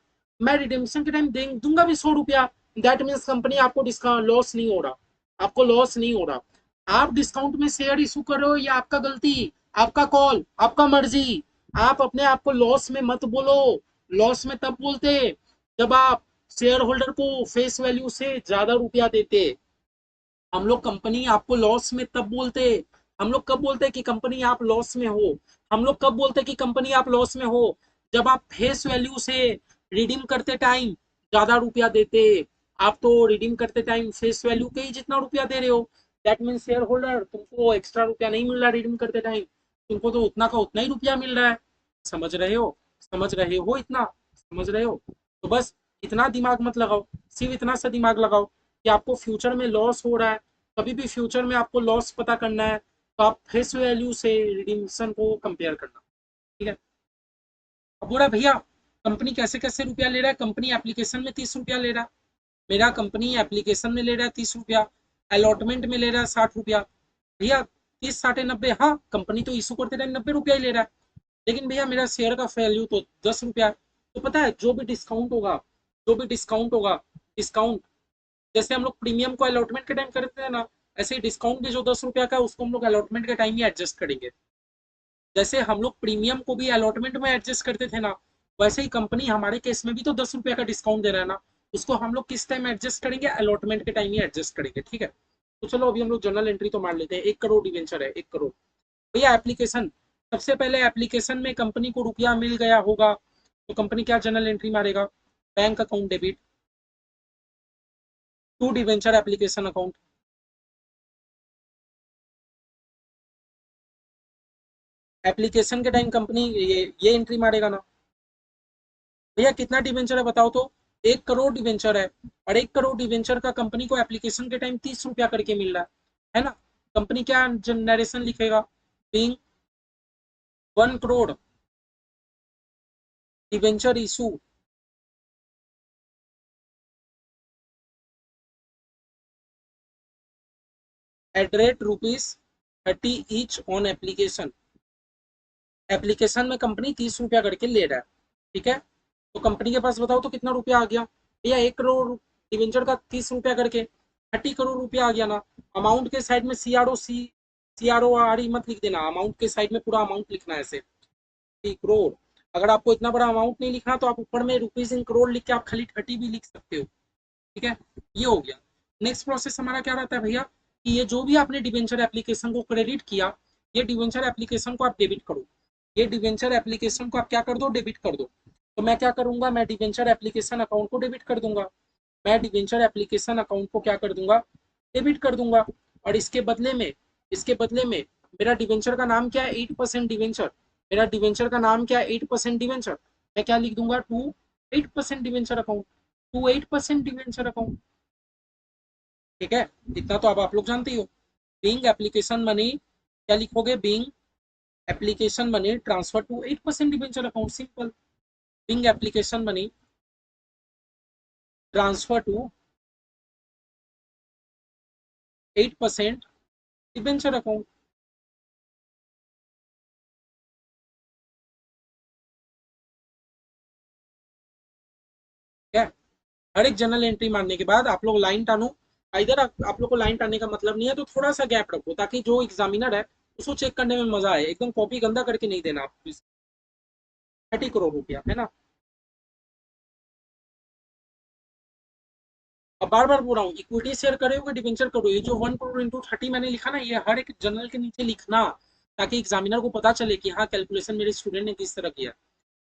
मैं रिडेम्पशन के टाइम दूंगा भी 100 रुपया। दैट मीन्स कंपनी आपको डिस्काउंट लॉस नहीं हो रहा, आपको लॉस नहीं हो रहा। आप डिस्काउंट में शेयर इशू करो ये आपका गलती, आपका कॉल, आपका मर्जी। आप अपने आप को लॉस में मत बोलो। लॉस में तब बोलते जब आप शेयर होल्डर को फेस वैल्यू से ज्यादा रुपया देते। हम लोग कंपनी आपको लॉस में तब बोलते, हम लोग कब बोलते कि कंपनी आप लॉस में हो, हम लोग कब बोलते कि कंपनी आप लॉस में हो, जब आप फेस वैल्यू से रिडीम करते टाइम ज्यादा रुपया देते। आप तो रिडीम करते टाइम फेस वैल्यू के ही जितना रुपया दे रहे हो। दैट मीन शेयर होल्डर तुमको एक्स्ट्रा रुपया नहीं मिल रहा रिडीम करते टाइम, तुमको तो उतना का उतना ही रुपया मिल रहा है। समझ रहे हो, समझ रहे हो इतना, समझ रहे हो। तो बस इतना दिमाग मत लगाओ, सिर्फ इतना सा दिमाग लगाओ कि आपको फ्यूचर में लॉस हो रहा है, कभी भी फ्यूचर में आपको लॉस पता करना है तो आप फेस वैल्यू से रिडीम्शन को कंपेयर करना। ठीक है। अब बोला भैया कंपनी कैसे कैसे रुपया ले रहा है, कंपनी एप्लीकेशन में 30 रुपया ले रहा है, मेरा कंपनी एप्लीकेशन में ले रहा है 30 रुपया, अलॉटमेंट में ले रहा है 60 रुपया। भैया 30 60 90, हाँ कंपनी तो इशू करते टाइम 90 रुपया ही ले रहा है, लेकिन भैया मेरा शेयर का वैल्यू तो 10 रुपया है। तो पता है जो भी डिस्काउंट होगा, जो भी डिस्काउंट होगा, डिस्काउंट जैसे हम लोग प्रीमियम को अलॉटमेंट के टाइम करते हैं ना, ऐसे ही डिस्काउंट भी जो 10 रुपया का है उसको हम लोग अलॉटमेंट के टाइम ही एडजस्ट करेंगे। जैसे हम लोग प्रीमियम को भी अलॉटमेंट में एडजस्ट करते थे ना, वैसे ही कंपनी हमारे केस में भी तो 10 रुपया का डिस्काउंट दे रहा है ना, उसको हम लोग किस टाइम एडजस्ट करेंगे, अलॉटमेंट के टाइम ही एडजस्ट करेंगे। ठीक है। तो चलो अभी हम लोग जनरल एंट्री तो मार लेते हैं, 1 करोड़ डिवेंचर है, 1 करोड़। भैया एप्लीकेशन, सबसे पहले एप्लीकेशन में कंपनी को रुपया मिल गया होगा तो कंपनी क्या जनरल एंट्री मारेगा, bank account debit to debenture application account. Application के टाइम कंपनी ये एंट्री मारेगा ना। भैया कितना डिवेंचर है बताओ तो, 1 करोड़ डिवेंचर है, और 1 करोड़ डिवेंचर का कंपनी को एप्लीकेशन के टाइम 30 रुपया करके मिल रहा है ना। कंपनी क्या नरेशन लिखेगा, being 1 crore debenture issue at rate rupees 30 each on application. Application में कंपनी 30 रुपया करके ले रहा है। ठीक है। तो कंपनी के पास बताओ तो कितना रुपया आ गया भैया, 1 करोड़ डिवेंचर का 30 रुपया करके 30 करोड़ रुपया आ गया ना। अमाउंट के साइड में CRO मत लिख देना, अमाउंट के साइड में पूरा अमाउंट लिखना है ऐसे 30 करोड़। अगर आपको इतना बड़ा अमाउंट नहीं लिखना तो आप ऊपर में रुपीज इन करोड़ लिख के आप खाली 30 भी लिख सकते हो। ठीक है। ये हो गया। नेक्स्ट प्रोसेस हमारा क्या रहता है भैया, कि ये जो भी आपने डिवेंचर एप्लीकेशन को क्रेडिट किया, ये डिवेंचर एप्लीकेशन को आप डेबिट करो, ये डिवेंचर एप्लीकेशन को आप क्या कर दो, डेबिट कर दो। तो मैं क्या करूंगा, मैं डिवेंचर एप्लीकेशन अकाउंट को डेबिट कर दूंगा, मैं डिवेंचर एप्लीकेशन अकाउंट को क्या कर दूंगा, डेबिट कर दूंगा। और इसके बदले में मेरा डिवेंचर का नाम क्या है, 8% डिवेंचर। मेरा डिवेंचर का नाम क्या है, 8% डिवेंचर। मैं क्या लिख दूंगा, to 8% debenture account, to 8% debenture account. ठीक है। इतना तो अब आप लोग जानते ही हो। बीइंग एप्लीकेशन मनी क्या लिखोगे, being application money transfer to 8% debenture account, simple. Being application money transfer to 8% debenture account. क्या, हर एक जनरल एंट्री मारने के बाद आप लोग लाइन टानो। इधर आप लोग को लाइन टानने का मतलब नहीं है तो थोड़ा सा गैप रखो ताकि जो एग्जामिनर है उसको चेक करने में मजा आए, एकदम कॉपी गंदा करके नहीं देना आप। 30 करोड़ रुपया है ना। अब बार बार बोल रहा हूँ, इक्विटी शेयर करे हो कि डिवेंचर करो, ये जो 1 करोड़ इंटू 30 मैंने लिखा ना, ये हर एक जनरल के नीचे लिखना, ताकि एग्जामिनर को पता चले कि हाँ कैलकुलेशन मेरे स्टूडेंट ने किस तरह किया।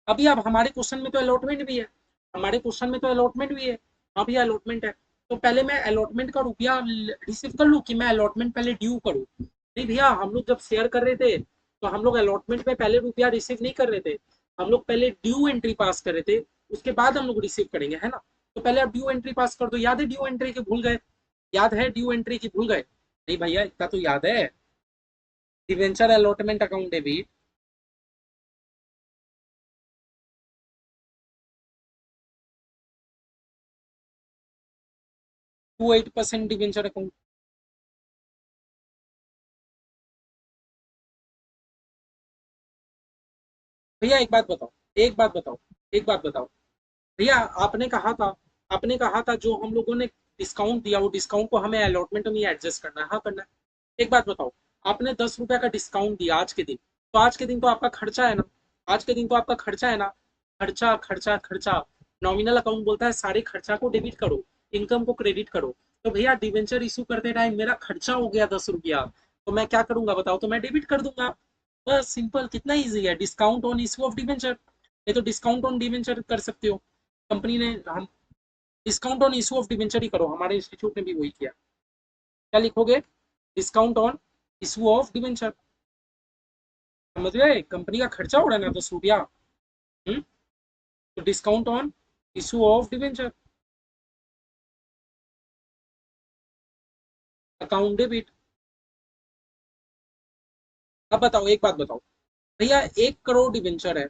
अभी अब हमारे क्वेश्चन में तो अलॉटमेंट भी है, हमारे क्वेश्चन में तो अलॉटमेंट भी है। हाँ भैया अलॉटमेंट है, तो पहले मैं अलॉटमेंट का रुपया रिसीव कर लूँ कि मैं अलॉटमेंट पहले ड्यू करूँ। नहीं भैया, हम लोग जब शेयर कर रहे थे तो हम लोग अलॉटमेंट में पहले रुपया रिसीव नहीं कर रहे थे, हम लोग पहले ड्यू एंट्री पास कर रहे थे, उसके बाद हम लोग रिसीव करेंगे, है ना। तो पहले आप ड्यू एंट्री पास कर दो, याद है ड्यू एंट्री की भूल गए, याद है ड्यू एंट्री की भूल गए, नहीं भैया इतना तो याद है। Debenture allotment account debit 28% debenture account. भैया एक बात बताओ, एक बात बताओ, एक बात बताओ भैया, आपने कहा था जो हम लोगों ने डिस्काउंट दिया, वो डिस्काउंट को हमें अलॉटमेंट में एडजस्ट करना है, हाँ करना है। एक बात बताओ, आपने 10 रुपया का डिस्काउंट दिया आज के दिन, तो आज के दिन तो आपका खर्चा है ना, आज के दिन तो आपका खर्चा है ना, खर्चा खर्चा खर्चा। नॉमिनल अकाउंट बोलता है सारे खर्चा को डेबिट करो, इनकम को क्रेडिट करो। तो भैया डिवेंचर इशू करते टाइम मेरा खर्चा हो गया 10 रुपया, तो मैं क्या करूंगा बताओ, तो मैं डेबिट कर दूंगा। बस सिंपल, कितना इजी है, discount on issue of debenture. ये तो डिस्काउंट ऑन डिवेंचर कर सकते हो, कंपनी ने हम discount on issue of debenture ही करो, हमारे इंस्टीट्यूट ने भी वही किया। क्या लिखोगे, discount on issue of debenture. समझ गए, कंपनी का खर्चा हो रहा है ना 10 रुपया, तो discount on issue of debenture, account debit. अब बताओ एक बात बताओ भैया, 1 करोड़ डिवेंचर है,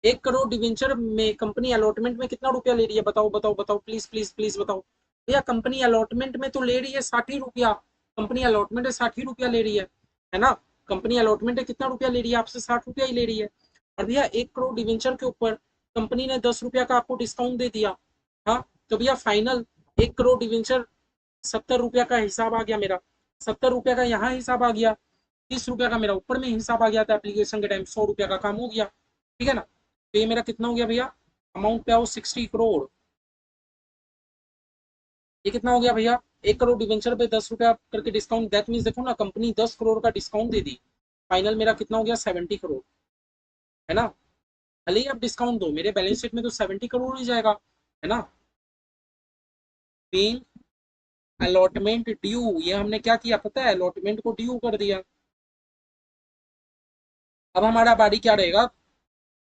1 करोड़ डिवेंचर में कंपनी अलॉटमेंट में कितना रुपया ले रही है, बताओ बताओ बताओ, प्लीज प्लीज प्लीज बताओ भैया। कंपनी अलॉटमेंट में तो ले रही है 60 रुपया, कंपनी अलॉटमेंट है 60 रुपया ले रही है ना। कंपनी अलॉटमेंट है कितना रुपया ले रही है आपसे, 60 रुपया ही ले रही है। और भैया 1 करोड़ डिवेंचर के ऊपर कंपनी ने 10 रुपया का आपको डिस्काउंट दे दिया, हाँ, तो भैया फाइनल 1 करोड़ डिवेंचर 70 रुपया का हिसाब आ गया मेरा, 70 रुपया का यहाँ हिसाब आ गया, 30 रुपया का मेरा ऊपर में हिसाब आ गया था एप्लीकेशन के टाइम, 100 रुपया का काम हो गया, ठीक है ना। तो ये मेरा कितना हो गया भैया, अमाउंट पे आओ, 60 करोड़। ये कितना हो गया भैया, 1 करोड़ डिवेंचर पे 10 रुपया करके डिस्काउंट, दैट मीन देखो ना, कंपनी 10 करोड़ का डिस्काउंट दे दी, फाइनल मेरा कितना हो गया, 70 करोड़, है ना। भले ही आप डिस्काउंट दो, मेरे बैलेंस शीट में तो 70 करोड़ ही जाएगा, है ना। बीइंग अलॉटमेंट ड्यू, ये हमने क्या किया पता है, अलॉटमेंट को ड्यू कर दिया। अब हमारा बारी क्या रहेगा,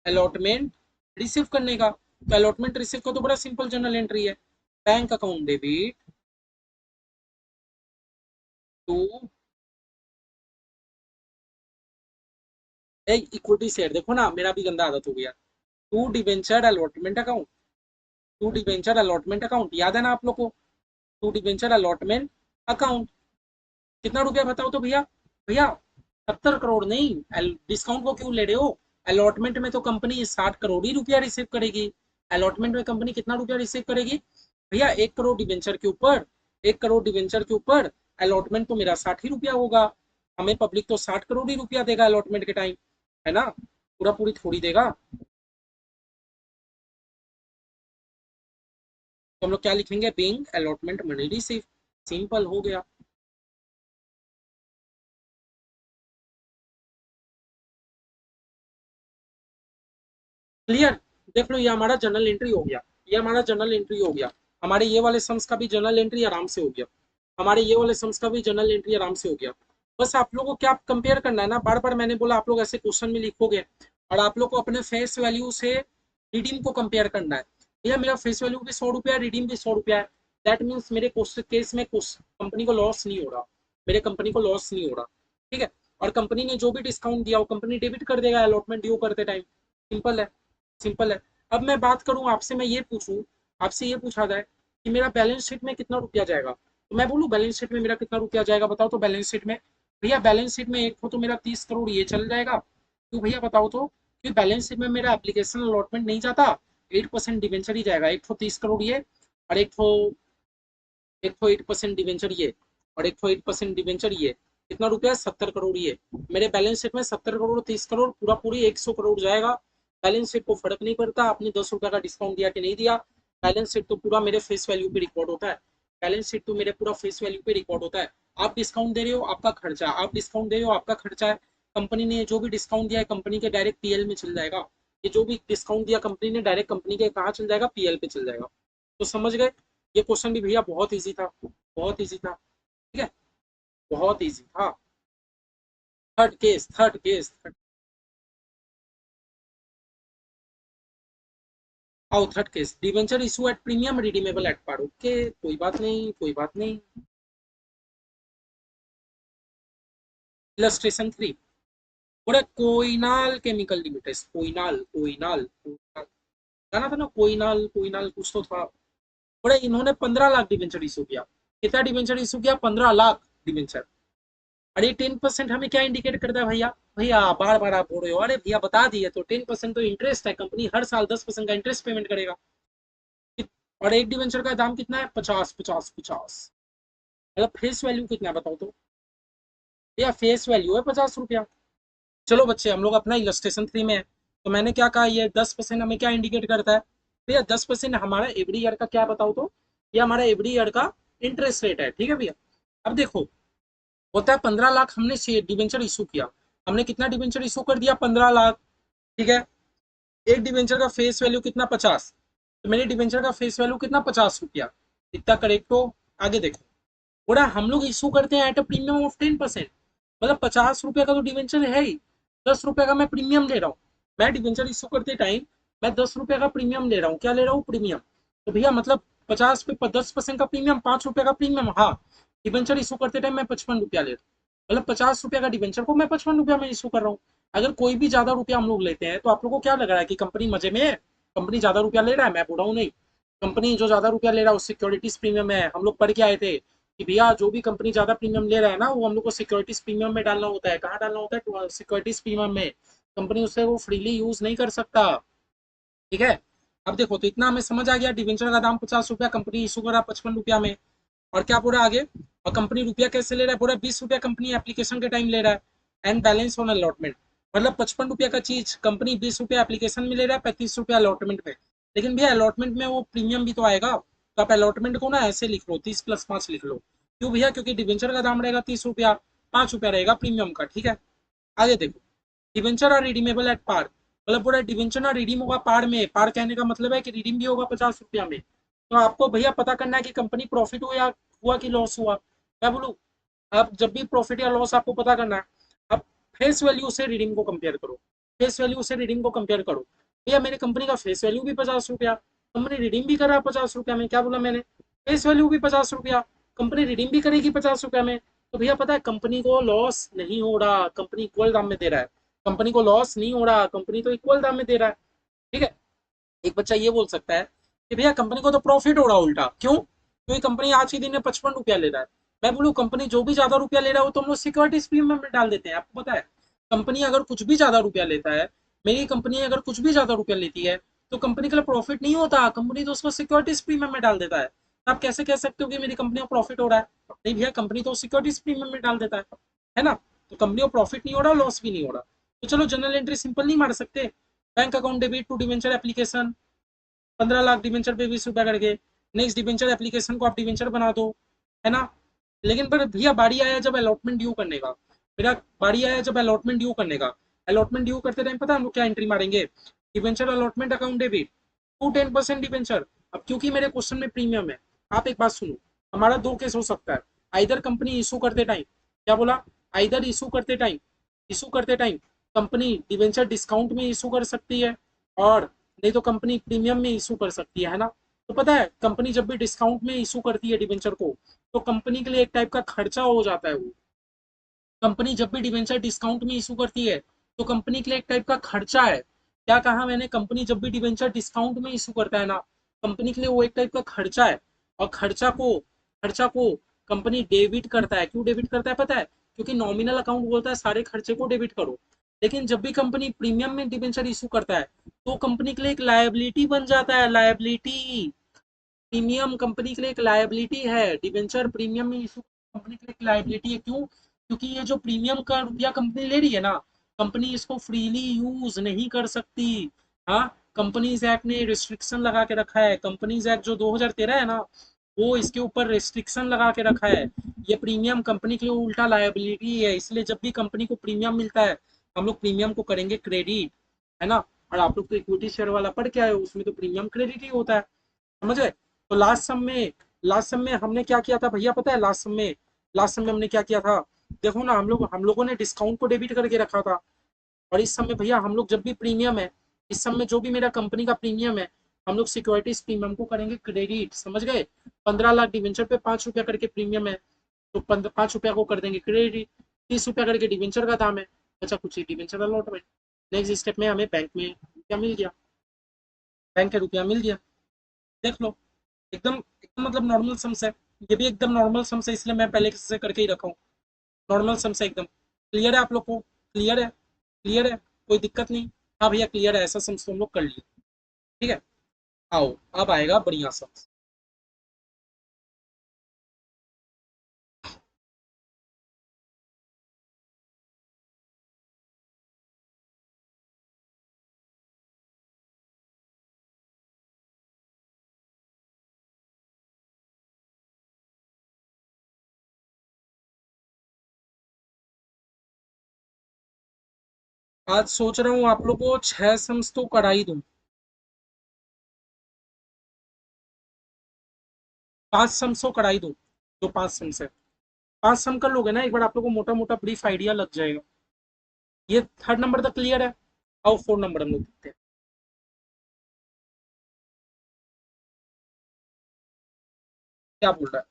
अलॉटमेंट रिसीव करने का। तो अलॉटमेंट रिसीव का तो बड़ा सिंपल जर्नल एंट्री है, bank account debit to equity share. देखो ना मेरा भी गंदा आदत हो गया, to debenture allotment account, to debenture allotment account, याद है ना आप लोग को, टू डिवेंचर अलॉटमेंट अकाउंट। कितना रुपया बताओ तो भैया, भैया 70 करोड़ नहीं, डिस्काउंट को क्यों ले रहे हो, अलॉटमेंट में तो कंपनी 60 करोड़ ही रुपया रिसीव करेगी। अलॉटमेंट में कंपनी कितना रुपया रिसीव करेगी भैया, 1 करोड़ डिवेंचर के ऊपर, 1 करोड़ डिवेंचर के ऊपर अलॉटमेंट तो मेरा 60 ही रुपया होगा। हमें पब्लिक तो 60 करोड़ ही रुपया देगा अलॉटमेंट के टाइम, है ना, पूरा पूरी थोड़ी देगा। तो हम लोग क्या लिखेंगे, being allotment money receive, simple हो गया। क्लियर, देख लो ये हमारा जर्नल एंट्री हो गया, ये हमारा जर्नल एंट्री हो गया। हमारे ये वाले सम्स का भी जर्नल एंट्री आराम से हो गया, हमारे ये वाले सम्स का भी जर्नल एंट्री आराम से हो गया। बस आप लोगों को क्या कंपेयर करना है ना, बार बार मैंने बोला आप लोग ऐसे क्वेश्चन में लिखोगे, और आप लोग को अपने फेस वैल्यू से रिडीम को कंपेयर करना है। भैया मेरा फेस वैल्यू भी 100 रुपया है, रिडीम भी 100 रुपया है, दैट मीन्स मेरे केस में कंपनी को लॉस नहीं हो रहा, मेरे कंपनी को लॉस नहीं हो रहा, ठीक है। और कंपनी ने जो भी डिस्काउंट दिया वो कंपनी डेबिट कर देगा अलॉटमेंट ड्यू करते टाइम, सिंपल है, सिंपल है। अब मैं बात करूं आपसे, मैं ये पूछूं, आपसे ये पूछा जाए कि मेरा बैलेंस शीट में कितना रुपया जाएगा, तो मैं बोलूं बैलेंस शीट में मेरा कितना रुपया जाएगा, बताओ तो बैलेंस शीट में। भैया बैलेंस शीट में एक तो मेरा 30 करोड़ ये चल जाएगा, तो भैया बताओ तो, कि बैलेंस शीट में मेरा एप्लीकेशन अलॉटमेंट नहीं जाता, 8% डिवेंचर ही जाएगा, एक तो 30 करोड़ ये, और एक तो 8% डिवेंचर ये, और एक तो 8% डिवेंचर ये, कितना रुपया, 70 करोड़ ये। मेरे बैलेंस शीट में 70 करोड़ 30 करोड़ पूरा पूरी 100 करोड़ जाएगा। बैलेंस शीट को फर्क नहीं पड़ता आपने 10 रुपया का डिस्काउंट दिया कि नहीं दिया, बैलेंस शीट तो पूरा मेरे फेस वैल्यू पे रिकॉर्ड होता है, बैलेंस शीट तो मेरे पूरा फेस वैल्यू पे रिकॉर्ड होता है। आप डिस्काउंट दे रहे हो आपका खर्चा, आप डिस्काउंट दे रहे हो आपका खर्चा है। कंपनी ने जो भी डिस्काउंट दिया है कंपनी के डायरेक्ट पीएल में चल जाएगा, ये जो भी डिस्काउंट दिया कंपनी ने डायरेक्ट कंपनी के कहाँ चल जाएगा, पीएल पे चल जाएगा। तो समझ गए, ये क्वेश्चन भी भैया बहुत ईजी था, बहुत ईजी था, ठीक है, बहुत ईजी था। थर्ड केस, आओ third case, debenture issue at premium redeemable at par, okay कोई बात नहीं, कोई बात नहीं। इलस्ट्रेशन 3, बोले कोइनाल केमिकल लिमिटेड, कोइनाल कोइनाल कोइनाल, जाना था ना, कोइनाल कोइनाल कुछ तो था। बोले इन्होंने 15 लाख डिवेंचर इशू किया, कितना डिवेंचर इशू किया, 15 लाख डिवेंचर, और ये 10% हमें क्या इंडिकेट करता है भैया? भैया बार बार आप बोल रहे हो, अरे भैया बता दिए तो 10% तो इंटरेस्ट है, कंपनी हर साल 10% का इंटरेस्ट पेमेंट करेगा। और एक डिवेंचर का दाम कितना है? 50 50 50। मतलब फेस वैल्यू कितना है बताओ तो? भैया फेस वैल्यू है 50 रुपया। चलो बच्चे हम लोग अपना इलस्ट्रेशन 3 में है, तो मैंने क्या कहा, ये 10% हमें क्या इंडिकेट करता है? भैया 10% हमारा एवरी ईयर का क्या बताओ तो? ये हमारा एवरी ईयर का इंटरेस्ट रेट है, ठीक है भैया। अब देखो, होता है 15 लाख हमने डिवेंचर इशू किया। हमने कितना डिवेंचर इशू कर दिया? 15 लाख। ठीक है। एक डिवेंचर का फेस वैल्यू कितना? 50। तो मेरे डिवेंचर का फेस वैल्यू कितना? 50 रुपया। इतना करेक्ट हो? आगे देखो, बोला हम लोग इशू करते हैं एट अ प्रीमियम ऑफ 10%। मतलब 50 रुपए का तो डिवेंचर है ही, 10 रुपए का मैं प्रीमियम ले रहा हूँ। मैं डिवेंचर इशू करते टाइम मैं 10 रुपए का प्रीमियम ले रहा हूँ। क्या ले रहा हूँ? प्रीमियम। तो भैया मतलब 50 पे 10% का प्रीमियम, 5 रुपए का प्रीमियम। हाँ, डिवेंचर इशू करते टाइम मैं 55 रुपया ले रहा हूँ। मतलब 50 रुपया का डिवेंचर को मैं 55 रुपया में इशू कर रहा हूँ। अगर कोई भी ज्यादा रुपया हम लोग लेते हैं तो आप लोगों को क्या लग रहा है कि कंपनी मजे में है? कंपनी ज्यादा रुपया ले रहा है? मैं बोल रहा हूँ नहीं। कंपनी जो ज्यादा रुपया ले रहा है वो सिक्योरिटीज प्रीमियम है। हम लोग पढ़ के आए थे कि भैया जो भी कंपनी ज्यादा प्रीमियम ले रहा है ना, वो हम लोग को सिक्योरिटीज प्रीमियम में डालना होता है। कहाँ डालना होता है? सिक्योरिटीज प्रीमियम में। कंपनी उससे वो फ्रीली यूज नहीं कर सकता। ठीक है। अब देखो, तो इतना हमें समझ आ गया, डिवेंचर का दाम 50 रुपया, कंपनी इशू करा 55 रुपया में। और क्या पूरा आगे, और कंपनी रुपया कैसे ले रहा है? पूरा 20 रुपया कंपनी एप्लीकेशन के टाइम ले रहा है। And balance on allotment. मतलब 55 रुपया का चीज कंपनी 20 रुपया एप्लीकेशन में ले रहा है, 35 रुपया अलॉटमेंट में। लेकिन भैया अलॉटमेंट में वो प्रीमियम भी तो आएगा, तो आप अलॉटमेंट को ना ऐसे लिख लो, 30+5 लिख लो। क्यों भैया? क्योंकि डिवेंचर का दाम रहेगा 30 रुपया, 5 रुपया रहेगा प्रीमियम का। ठीक है। आगे देखो, डिवेंचर और रिडीमेबल एट पार। मतलब पूरा डिवेंचर ना रिडीम होगा पार में। पार कहने का मतलब है कि रिडीम भी होगा 50 रुपया में। तो आपको भैया पता करना है कि कंपनी प्रॉफिट हुआ कि लॉस हुआ। मैं बोलूँ, अब जब भी प्रॉफिट या लॉस आपको पता करना है, अब फेस वैल्यू से रिडीम को कंपेयर करो। फेस वैल्यू से रिडीम को कंपेयर करो। भैया मेरी कंपनी का फेस वैल्यू भी 50 रुपया, कंपनी रिडीम भी कर रहा है 50 रुपया में। क्या बोला मैंने? फेस वैल्यू भी 50 रुपया, कंपनी रिडीम भी करेगी 50 रुपया में। तो भैया पता है कंपनी को लॉस नहीं हो रहा, कंपनी इक्वल दाम में दे रहा है। कंपनी को लॉस नहीं हो रहा, कंपनी तो इक्वल दाम में दे रहा है। ठीक है। एक बच्चा ये बोल सकता है कि भैया कंपनी को तो प्रॉफिट हो रहा उल्टा, क्यों? क्योंकि कंपनी आज के दिन में 55 रुपया ले रहा है। मैं बोलूँ कंपनी जो भी ज्यादा रुपया ले रहा है वो तो हम लोग सिक्योरिटीज प्रीमियम में डाल देते हैं। आपको पता है, कंपनी अगर कुछ भी ज्यादा रुपया लेता है, मेरी कंपनी अगर कुछ भी ज्यादा रुपया लेती है, तो कंपनी के लिए प्रॉफिट नहीं होता, कंपनी तो उसको सिक्योरिटीज प्रीमियम में डाल देता है। तो आप कैसे कह सकते हो कि मेरी कंपनी को प्रॉफिट हो रहा है? नहीं भैया, कंपनी तो सिक्योरिटीज प्रीमियम में डाल देता है ना। तो कंपनी को प्रॉफिट नहीं हो रहा, लॉस भी नहीं हो रहा। तो चलो जनरल एंट्री सिंपल नहीं मार सकते? Bank account debit to debenture application, 15 lakh debenture पे 20 रुपया करके। नेक्स्ट डिवेंचर एप्लीकेशन को आप डिवेंचर बना दो, है ना। लेकिन पर भैया बारी आया जब अलॉटमेंट ड्यू करने का, मेरा बारी आया जब अलॉटमेंट ड्यू करने का। अलॉटमेंट ड्यू करते टाइम पता है हम लोग क्या एंट्री मारेंगे? Debenture allotment account debit to 10% debenture. अब क्योंकि मेरे क्वेश्चन में प्रीमियम है, आप एक बात सुनो, हमारा दो केस हो सकता है। आइदर कंपनी इशू करते टाइम, क्या बोला? आइदर इशू करते टाइम कंपनी डिवेंचर डिस्काउंट में इशू कर सकती है, और नहीं तो कंपनी प्रीमियम में इशू कर सकती है ना। तो पता है कंपनी जब भी डिस्काउंट में इशू करती है डिवेंचर को, तो कंपनी के लिए एक टाइप का खर्चा हो जाता है वो। कंपनी जब भी डिवेंचर डिस्काउंट में इशू करती है, तो कंपनी के लिए एक टाइप का खर्चा है। क्या कहा मैंने? कंपनी जब भी डिवेंचर डिस्काउंट में इशू करता है ना, कंपनी के लिए वो एक टाइप का खर्चा है। और खर्चा को कंपनी डेबिट करता है। क्यों डेबिट करता है पता है? क्योंकि नॉमिनल अकाउंट बोलता है सारे खर्चे को डेबिट करो। लेकिन जब भी कंपनी प्रीमियम में डिवेंचर इशू करता है, तो कंपनी के लिए एक लायबिलिटी बन जाता है। लायबिलिटी, प्रीमियम कंपनी के लिए एक लायबिलिटी है। डिवेंचर प्रीमियम में इशू कंपनी के लिए एक लायबिलिटी है। क्यों? क्योंकि ये जो प्रीमियम का रुपया कंपनी ले रही है ना, कंपनी इसको फ्रीली यूज नहीं कर सकती। हाँ, कंपनीज एक्ट ने रिस्ट्रिक्शन लगा के रखा है। कंपनीज एक्ट जो 2013 है ना, वो इसके ऊपर रिस्ट्रिक्शन लगा के रखा है। ये प्रीमियम कंपनी के लिए उल्टा लायबिलिटी है। इसलिए जब भी कंपनी को प्रीमियम मिलता है, हम लोग प्रीमियम को करेंगे क्रेडिट, है ना। और आप लोग तो इक्विटी शेयर वाला पढ़ के आए हो, उसमें तो प्रीमियम क्रेडिट ही होता है, समझ गए। तो लास्ट सम में हमने क्या किया था भैया पता है? लास्ट सम में हमने क्या किया था? देखो ना, हम लोगों ने डिस्काउंट को डेबिट करके रखा था। और इस समय भैया हम लोग जब भी प्रीमियम है, इस समय जो भी मेरा कंपनी का प्रीमियम है, हम लोग सिक्योरिटीज प्रीमियम को करेंगे क्रेडिट, समझ गए। 15 लाख डिवेंचर पे 5 रुपया करके प्रीमियम है, तो 5 रुपया को कर देंगे क्रेडिट। 30 रुपया करके डिवेंचर का दाम है, अच्छा कुछ ही डिवेंचर अलॉटमेंट। नेक्स्ट स्टेप में हमें बैंक में रुपया मिल गया, बैंक के रुपया मिल गया। देख लो, एकदम एकदम मतलब नॉर्मल सम्स है। ये भी एकदम नॉर्मल सम्स है, इसलिए मैं पहले से करके ही रखा हूँ। नॉर्मल सम से एकदम क्लियर है आप लोग को? क्लियर है? क्लियर है, कोई दिक्कत नहीं? हाँ भैया क्लियर है, ऐसा सम्स तो हम लोग कर लिए। ठीक है, आओ अब आएगा बढ़िया सम्स। आज सोच रहा हूँ आप लोग को 6 सम्स तो करा ही दूं। 5 सम्स तो करा ही दूं, जो 5 सम्स है। 5 सम कर लोगे ना एक बार, आप लोग को मोटा मोटा ब्रीफ आइडिया लग जाएगा। ये थर्ड नंबर तक क्लियर है? आओ 4 नंबर हम लोग देखते हैं। क्या बोल रहा है?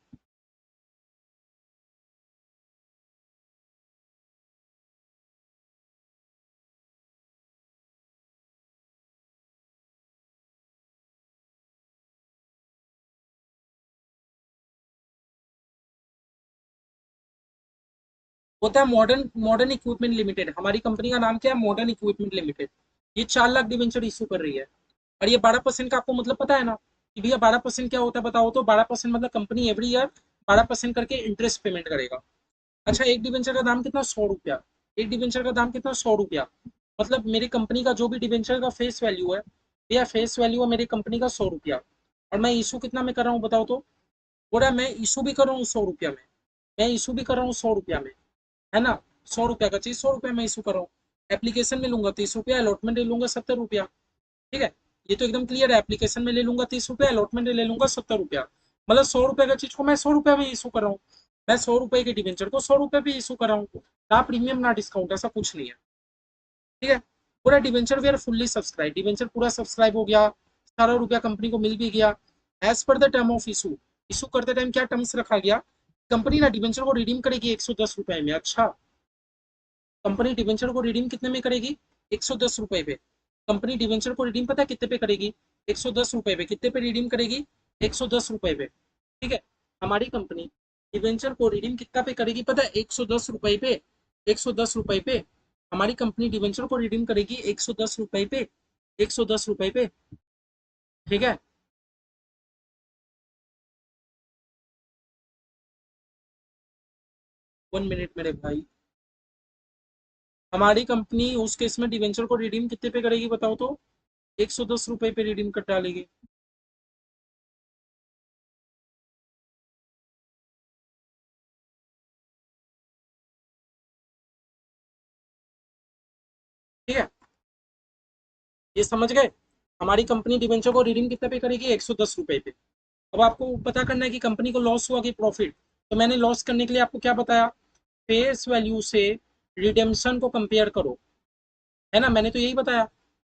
होता है मॉडर्न मॉडर्न इक्विपमेंट लिमिटेड, हमारी कंपनी का नाम क्या है? Modern equipment limited. ये 4 लाख डिवेंचर इशू कर रही है। और ये 12% का आपको मतलब पता है ना कि भैया 12% क्या होता है बताओ तो? 12% मतलब कंपनी एवरी ईयर 12% करके इंटरेस्ट पेमेंट करेगा। अच्छा, एक डिवेंचर का दाम कितना? 100 रुपया। एक डिवेंचर का दाम कितना? 100 रुपया। मतलब मेरी कंपनी का जो भी डिवेंचर का फेस वैल्यू है, भैया फेस वैल्यू है मेरी कंपनी का 100 रुपया। और मैं इशू कितना में कर रहा हूँ बताओ तो? बोल रहा है मैं इशू भी कर रहा हूँ 100 रुपया में। मैं इशू भी कर रहा हूँ 100 रुपया में, है ना? 100 रुपया का चीज 100 रुपया में इशू कर रहा हूँ। एप्लीकेशन में लूंगा 30 रुपया, अलॉटमेंट ले लूंगा 70 रुपया। ठीक है, ये तो एकदम क्लियर है। एप्लीकेशन में ले लूंगा 30 रुपया, अलॉटमेंट ले लूंगा 70 रुपया। मतलब 100 रुपया का चीज को मैं 100 रुपया में इशू कर रहा हूँ। मैं 100 रुपए के डिवेंचर को 100 रुपये भी इशू कर रहा हूँ। ना प्रीमियम ना डिस्काउंट, ऐसा कुछ नहीं है। ठीक है, पूरा debenture we are fully subscribe, debenture पूरा सब्सक्राइब हो गया। 18 रुपया कंपनी को मिल भी गया। As per the term of issue, issue करते टाइम क्या टर्म्स रखा गया? कंपनी ना डिवेंचर को रिडीम करेगी 110 रुपए में। अच्छा, कंपनी डिवेंचर को रिडीम कितने में करेगी? 110 रुपए पे। कंपनी डिवेंचर को रिडीम पता है कितने पे करेगी? 110 रुपए पे। कितने पे रिडीम करेगी? 110 रुपए पे। ठीक है, हमारी कंपनी डिवेंचर को रिडीम कितना पे करेगी पता है? 110 रुपए पे। 110 रुपए पे हमारी कंपनी डिवेंचर को रिडीम करेगी 110 रुपए पे। 110 रुपए पे। ठीक है, 1 मिनट मेरे भाई। हमारी कंपनी उस केस में डिवेंचर को रिडीम कितने पे करेगी बताओ तो? 110 रुपए पे रिडीम कर डालेगी। ठीक है, ये समझ गए? हमारी कंपनी डिवेंचर को रिडीम कितने पे करेगी? 110 रुपए पे। अब आपको पता करना है कि कंपनी को लॉस हुआ कि प्रॉफिट। तो मैंने लॉस करने के लिए आपको क्या बताया? फेस वैल्यू से रिडेम्पशन को कंपेयर करो, है ना? मैंने तो यही बताया।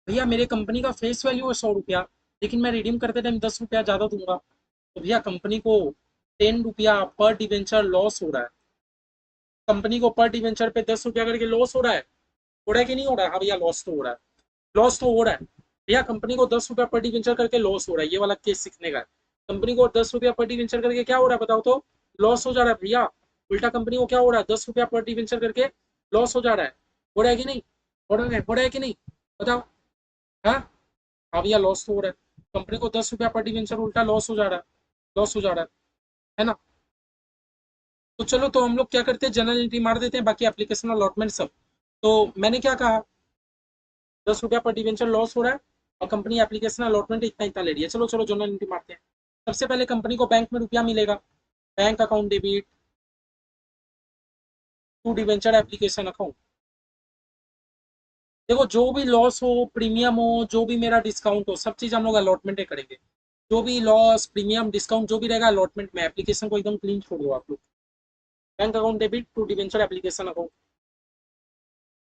भैया मेरे कंपनी का फेस वैल्यू है 100 रुपया, लेकिन मैं रिडीम करते टाइम 10 रुपया ज्यादा दूंगा, तो भैया कंपनी को 10 रुपया पर डिवेंचर लॉस हो रहा है। कंपनी को पर डिवेंचर पे 10 रुपया करके लॉस हो रहा है कि नहीं हो रहा है? हाँ भैया लॉस तो हो रहा है। लॉस तो हो रहा है भैया, कंपनी को 10 रुपया पर डिवेंचर करके लॉस हो रहा है। ये वाला केस सीखने का है। कंपनी को 10 रुपया पर डिवेंचर करके क्या हो रहा है बताओ तो? लॉस हो जा रहा है भैया। उल्टा कंपनी को क्या हो रहा है? 10 रुपया पर डिवेंचर करके लॉस हो जा रहा है। हो रहा है कि नहीं? हो रहा है कि नहीं? बताओ। हाँ, हाँ भैया लॉस तो हो रहा है। कंपनी को 10 रुपया पर डिवेंचर उल्टा लॉस हो जा रहा है। लॉस हो जा रहा है ना? तो चलो, तो हम लोग क्या करते हैं, जनरल एंट्री मार देते हैं, बाकी एप्लीकेशन अलॉटमेंट सब। तो मैंने क्या कहा? 10 रुपया पर डिवेंचर लॉस हो रहा है, और कंपनी एप्लीकेशन अलॉटमेंट इतना इतना ले रही है। चलो चलो जनरल एंट्री मारते हैं। सबसे पहले कंपनी को बैंक में रुपया मिलेगा। Bank account debit to debenture application account. देखो, जो भी लॉस हो, प्रीमियम हो, जो भी मेरा डिस्काउंट हो, सब चीज हम लोग अलॉटमेंट में करेंगे। जो भी लॉस, प्रीमियम, डिस्काउंट जो भी रहेगा अलॉटमेंट में। एप्लीकेशन को एकदम क्लीन छोड़ दो आप लोग। Bank account debit to debenture application account.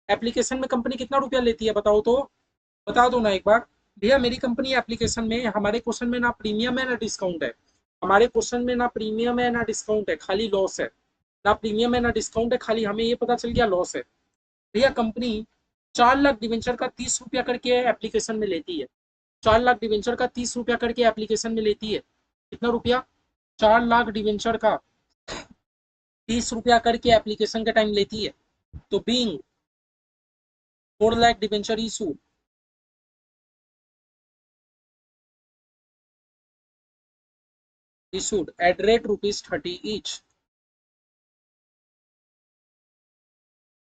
Application में कंपनी कितना रुपया लेती है बताओ तो? बता दो ना एक बार। भैया मेरी कंपनी एप्लीकेशन में, हमारे क्वेश्चन में ना प्रीमियम है ना डिस्काउंट है। हमारे क्वेश्चन में ना प्रीमियम है ना डिस्काउंट है, खाली लॉस है। ना प्रीमियम है ना डिस्काउंट है, खाली हमें ये पता चल गया लॉस है। भैया कंपनी 4 लाख डिवेंचर का 30 रुपया करके एप्लीकेशन में लेती है। 4 लाख डिवेंचर का 30 रुपया करके एप्लीकेशन में लेती है। कितना रुपया? 4 लाख डिवेंचर का ₹30 करके एप्लीकेशन का टाइम लेती है। तो being 4 lakh debenture issued at rate ₹30 each।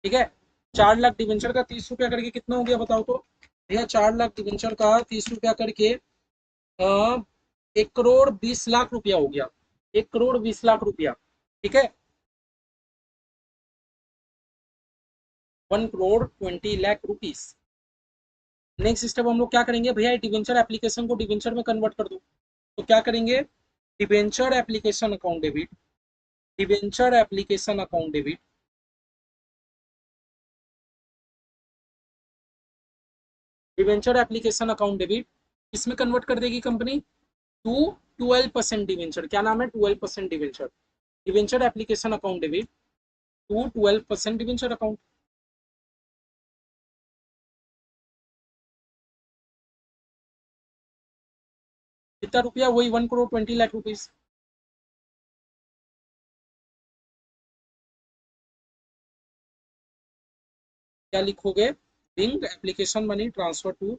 ठीक है, 4 लाख डिवेंचर का ₹30 करके कितना हो गया बताओ तो भैया। 4 लाख डिवेंचर का ₹30 करके 1 करोड़ 20 लाख रुपया हो गया। 1 करोड़ 20 लाख रुपया। ठीक है, 1 crore 20 lakh rupees. Next step हम लोग क्या करेंगे भैया, डिवेंचर एप्लीकेशन को डिवेंचर में कन्वर्ट कर दो। तो क्या करेंगे, debenture application account debit, debenture application account debit, debenture application account debit इसमें कन्वर्ट कर देगी कंपनी टू 12% डिवेंचर। क्या नाम है, 12% debenture. Debenture application account debit to 12% debenture account. कितना रुपया, वही 1 करोड़ 20 लाख रुपीज। क्या लिखोगे, being application money transfer to,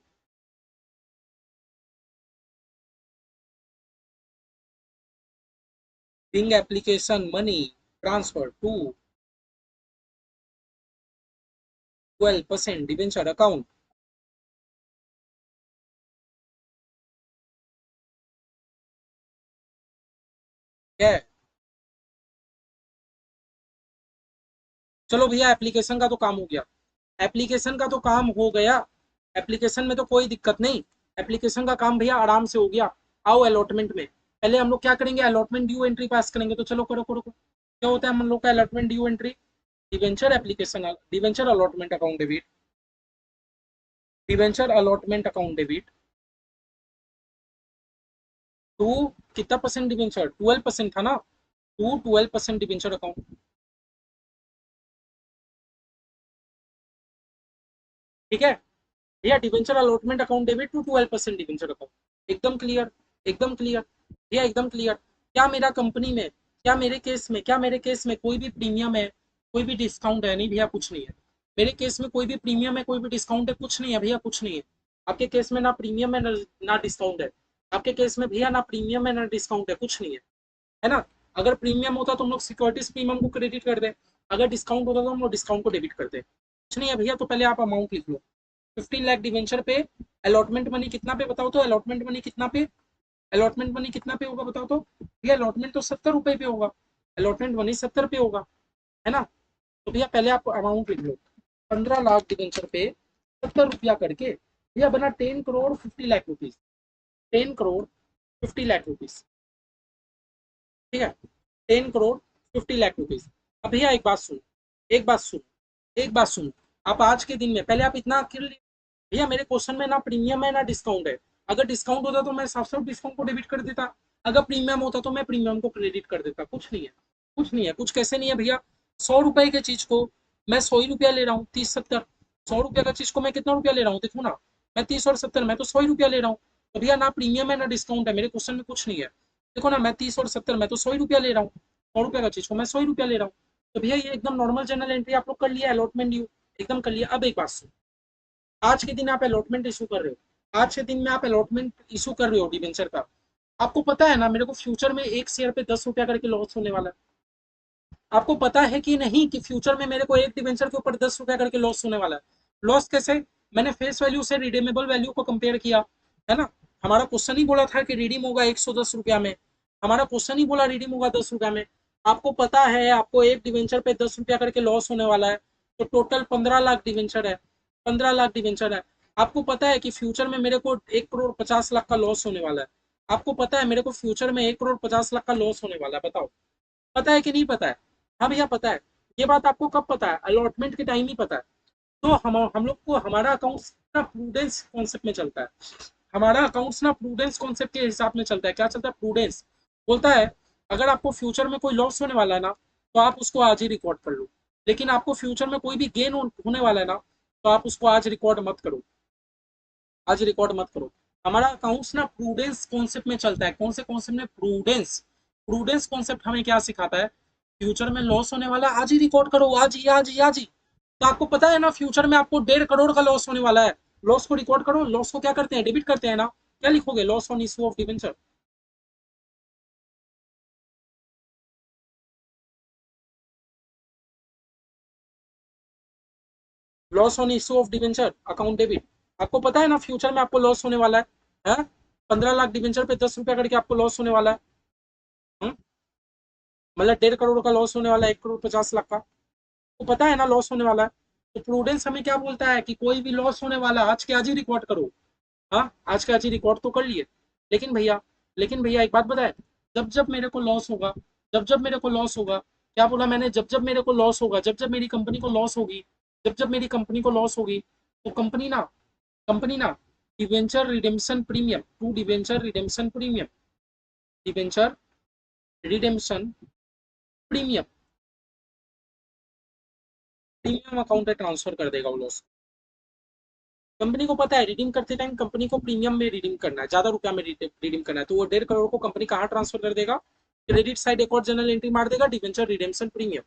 being application money transfer to 12% debenture account. क्या है, चलो भैया एप्लीकेशन का तो काम हो गया। एप्लीकेशन का तो काम हो गया, एप्लीकेशन में तो कोई दिक्कत नहीं। एप्लीकेशन का काम भैया आराम से हो गया। आओ अलॉटमेंट में, पहले हम लोग क्या करेंगे, अलॉटमेंट ड्यू एंट्री पास करेंगे। तो चलो करो करो करो। क्या होता है हम लोग का allotment due entry, debenture application, debenture allotment account debit, debenture allotment account debit to कितना परसेंट डिवेंचर, 12% था ना, टू 12% डिवेंचर अकाउंट। ठीक है भैया, debenture allotment account debit to 12% debenture account. एकदम क्लियर, एकदम क्लियर भैया, एकदम क्लियर। क्या मेरा कंपनी में, क्या मेरे केस में कोई भी प्रीमियम है, कोई भी डिस्काउंट है? नहीं भैया, कुछ नहीं है। मेरे केस में कोई भी प्रीमियम है, कोई भी डिस्काउंट है? कुछ नहीं है भैया, कुछ नहीं है। आपके केस में ना प्रीमियम है ना डिस्काउंट है। आपके केस में भैया ना प्रीमियम है ना डिस्काउंट है, कुछ नहीं है, है ना। अगर प्रीमियम होता तो हम लोग सिक्योरिटीज प्रीमियम को क्रेडिट कर दे, अगर डिस्काउंट होता तो हम लोग डिस्काउंट को डेबिट कर दे। कुछ नहीं है भैया। तो पहले आप अमाउंट लिख लो, 15 लाख डिवेंचर पे। अलॉटमेंट मनी कितना पे बताओ तो, अलॉटमेंट मनी कितना पे, अलॉटमेंट मनी कितना पे होगा बताओ तो भैया। अलॉटमेंट तो ₹70 पे होगा, अलॉटमेंट मनी 70 पे होगा, है ना। तो भैया पहले आप अमाउंट लिख लो, 15 लाख डिवेंचर पे ₹70 करके भैया बना 10 करोड़ 50 लाख रुपीज। 10 करोड़ 50 लाख रुपीज। ठीक है, 10 करोड़ 50 लाख रुपीज। अब भैया एक बात सुन, एक बात सुन, एक बात सुन। आप आज के दिन में पहले आप इतना भैया मेरे क्वेश्चन में ना प्रीमियम है ना डिस्काउंट है। अगर डिस्काउंट होता तो मैं साफ साफ डिस्काउंट को डेबिट कर देता, अगर प्रीमियम होता तो मैं प्रीमियम को क्रेडिट कर देता। कुछ नहीं है, कुछ नहीं है, कुछ कैसे नहीं है भैया। ₹100 के चीज को मैं 100 ही रुपया ले रहा हूँ, 30 70। ₹100 का चीज को मैं कितना रुपया ले रहा हूँ देखो ना, मैं 30 और 70, मैं तो 100 ही रुपया ले रहा हूँ। तो भैया ना प्रीमियम है ना डिस्काउंट है, मेरे क्वेश्चन में कुछ नहीं है। देखो ना, मैं 30 और 70, मैं तो 100 ही रुपया ले रहा हूँ। ₹100 का चीज को मैं 100 ही रुपया ले रहा हूँ। तो भैया ये एकदम नॉर्मल जनरल एंट्री आप लोग कर लिया, अलॉटमेंट ड्यू एकदम कर लिया। अब एक बात सुन, आज के दिन आप अलॉटमेंट इशू कर रहे हो, आज के दिन में आप अलॉटमेंट इशू कर रहे हो डिवेंचर का। आपको पता है ना मेरे को फ्यूचर में एक शेयर पे ₹10 करके लॉस होने वाला है। आपको पता है कि नहीं कि फ्यूचर में मेरे को एक डिवेंचर के ऊपर ₹10 करके लॉस होने वाला है। लॉस कैसे, मैंने फेस वैल्यू से रिडीमेबल वैल्यू को कंपेयर किया, है ना। हमारा क्वेश्चन ही बोला था कि रिडीम होगा ₹110 में, हमारा क्वेश्चन ही बोला रिडीम होगा ₹10 में। आपको पता है आपको एक डिवेंचर पे ₹10 करके लॉस होने वाला है, तो टोटल 15 लाख डिवेंचर है, 15 लाख डिवेंचर है। आपको पता है कि फ्यूचर में मेरे को 1 करोड़ 50 लाख का लॉस होने वाला है। आपको पता है मेरे को फ्यूचर में 1 करोड़ 50 लाख का लॉस होने वाला है, बताओ पता है कि नहीं पता है। हाँ भैया पता है। ये बात आपको कब पता है, अलॉटमेंट के टाइम ही पता है। तो हम लोग को हमारा अकाउंट्स ना प्रूडेंस कॉन्सेप्ट में चलता है, हमारा अकाउंट्स ना प्रूडेंस कॉन्सेप्ट के हिसाब में चलता है। क्या चलता है, प्रूडेंस बोलता है अगर आपको फ्यूचर में कोई लॉस होने वाला है ना, तो आप उसको आज ही रिकॉर्ड कर लो। लेकिन आपको फ्यूचर में कोई भी गेन होने वाला है ना, तो आप उसको आज रिकॉर्ड मत करो, आज रिकॉर्ड मत करो। हमारा अकाउंट्स ना प्रूडेंस कॉन्सेप्ट में चलता है। कौन से कॉन्सेप्ट में, प्रूडेंस। प्रूडेंस कॉन्सेप्ट हमें क्या सिखाता है, फ्यूचर में लॉस होने वाला है, आज ही रिकॉर्ड करो, आज ही आज ही आज ही। तो आपको पता है ना फ्यूचर में आपको 1.5 करोड़ का लॉस होने वाला है। लॉस को रिकॉर्ड करो। लॉस को क्या करते हैं, डेबिट करते हैं ना। क्या लिखोगे, loss on issue of debenture. Loss on issue of debenture account debit. आपको पता है ना फ्यूचर में आपको लॉस होने वाला है? 15 लाख डिवेंचर पे 10 रुपया करके आपको लॉस होने वाला है। हम्म? मतलब 1.5 करोड़ का लॉस होने वाला है, 1 करोड़ 50 लाख का। तो पता है ना लॉस होने वाला है। तो प्रूडेंस हमें क्या बोलता है कि कोई भी लॉस होने वाला आज के आज ही रिकॉर्ड करो। हाँ, आज के आज ही रिकॉर्ड तो कर लिए। लेकिन भैया लेकिन भैया एक बात बताए, जब जब मेरे को लॉस होगा, जब जब मेरे को लॉस होगा, क्या बोला मैंने, जब जब मेरे को लॉस होगा, जब जब मेरी कंपनी को लॉस होगी, जब जब मेरी कंपनी को लॉस होगी, तो कंपनी ना debenture redemption premium to debenture redemption premium, debenture redemption premium, premium account में ट्रांसफर कर देगा वो लॉस। कंपनी को पता है रिडीम करते टाइम कंपनी को प्रीमियम में रिडीम करना है, ज्यादा रुपया में रिडीम करना है, तो वो 1.5 करोड़ को कंपनी कहाँ ट्रांसफर कर देगा, क्रेडिट साइड एक और जनरल एंट्री मार देगा, डिवेंचर रिडेम्पशन प्रीमियम।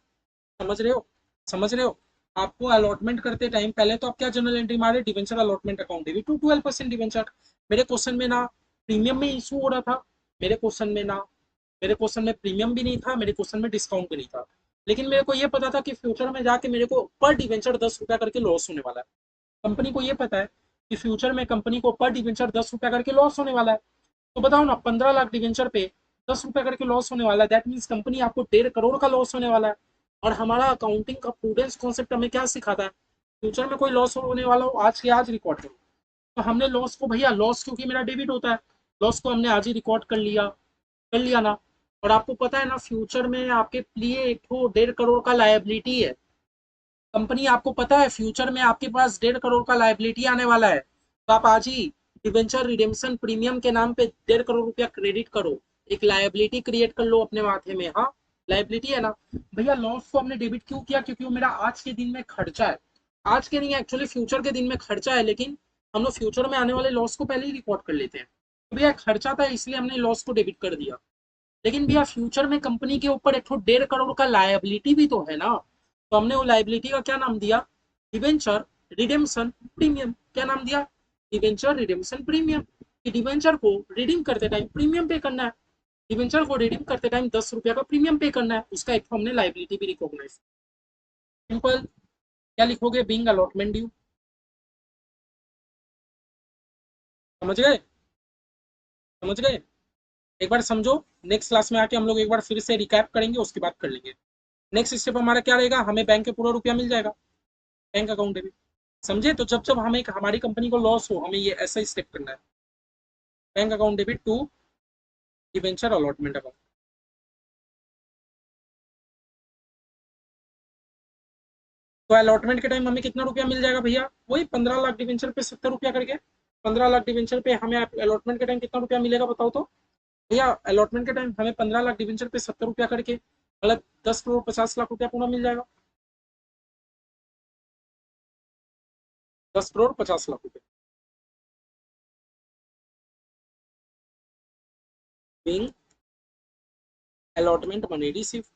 समझ रहे हो, समझ रहे हो। आपको अलॉटमेंट करते टाइम पहले तो आप क्या जनरल एंट्री मारे, debenture allotment account debit to 12% debenture. मेरे क्वेश्चन में ना प्रीमियम में इशू हो रहा था, मेरे क्वेश्चन में ना मेरे क्वेश्चन में प्रीमियम भी नहीं था, मेरे क्वेश्चन में डिस्काउंट भी नहीं था। लेकिन मेरे को ये पता था कि फ्यूचर में जाके मेरे को पर डिवेंचर 10 रुपया करके लॉस होने वाला है। कंपनी को ये पता है कि फ्यूचर में कंपनी को पर डिवेंचर 10 रुपया करके लॉस होने वाला है। तो बताओ ना, 15 लाख डिवेंचर पे 10 रुपया करके लॉस होने वाला है, दैट मीन्स कंपनी आपको 1.5 करोड़ का लॉस होने वाला है। और हमारा अकाउंटिंग का प्रूडेंस कॉन्सेप्ट हमें क्या सिखाता है, फ्यूचर में कोई लॉस होने वाला हो आज के आज रिकॉर्ड करो। तो हमने लॉस को, भैया लॉस क्योंकि मेरा डेबिट होता है, लॉस को हमने आज ही रिकॉर्ड कर लिया ना। और आपको पता है ना फ्यूचर में आपके लिए एक तो 1.5 करोड़ का लायबिलिटी है। कंपनी आपको पता है फ्यूचर में आपके पास 1.5 करोड़ का लायबिलिटी आने वाला है, तो आप आज ही डिवेंचर रिडेम्पशन प्रीमियम के नाम पे 1.5 करोड़ रुपया क्रेडिट करो, एक लायबिलिटी क्रिएट कर लो अपने माथे में। हाँ, लायबिलिटी है ना। भैया लॉस को हमने डेबिट क्यों किया, क्योंकि वो मेरा आज के दिन में खर्चा है। आज के नहीं, एक्चुअली फ्यूचर के दिन में खर्चा है, लेकिन हम लोग फ्यूचर में आने वाले लॉस को पहले ही रिकॉर्ड कर लेते हैं। तो भैया खर्चा था इसलिए हमने लॉस को डेबिट कर दिया। लेकिन भैया फ्यूचर में कंपनी के ऊपर एक तो 1.5 करोड़ का लायबिलिटी भी तो है ना। तो हमने वो लायबिलिटी का क्या नाम दिया, डिवेंचर रिडेम्पशन प्रीमियम। क्या नाम दिया, डिवेंचर रिडेम्पशन प्रीमियम। कि डिवेंचर को रिडीम करते टाइम प्रीमियम पे करना है, डिवेंचर को रिडीम करते टाइम 10 रुपया का प्रीमियम पे करना है, उसका एक तो हमने लायबिलिटी भी रिकॉग्नाइज। सिंपल। क्या लिखोगे, बीइंग अलॉटमेंट ड्यू। समझ गए, समझ गए। एक बार समझो, नेक्स्ट क्लास में आके हम लोग एक बार फिर से रिकैप करेंगे, उसके बाद कर लेंगे। नेक्स्ट स्टेप हमारा क्या रहेगा, हमें बैंक के पूरा रुपया मिल जाएगा, बैंक अकाउंट में। समझे, तो जब जब हमें हमारी कंपनी को लॉस हो, हमें ये ऐसा ही स्टेप करना है, bank account debit to debenture allotment account. तो अलॉटमेंट के टाइम हमें कितना रुपया मिल जाएगा भैया, वही 15 लाख डिवेंचर पे 70 रुपया करके। 15 लाख डिवेंचर पे हमें अलॉटमेंट के टाइम कितना रुपया मिलेगा बताओ तो। भैया अलॉटमेंट के टाइम हमें 15 लाख डिवेंचर पे 70 रुपया करके, मतलब 10 करोड़ 50 लाख रुपया पूरा मिल जाएगा। 10 करोड़ 50 लाख रुपया being allotment money received।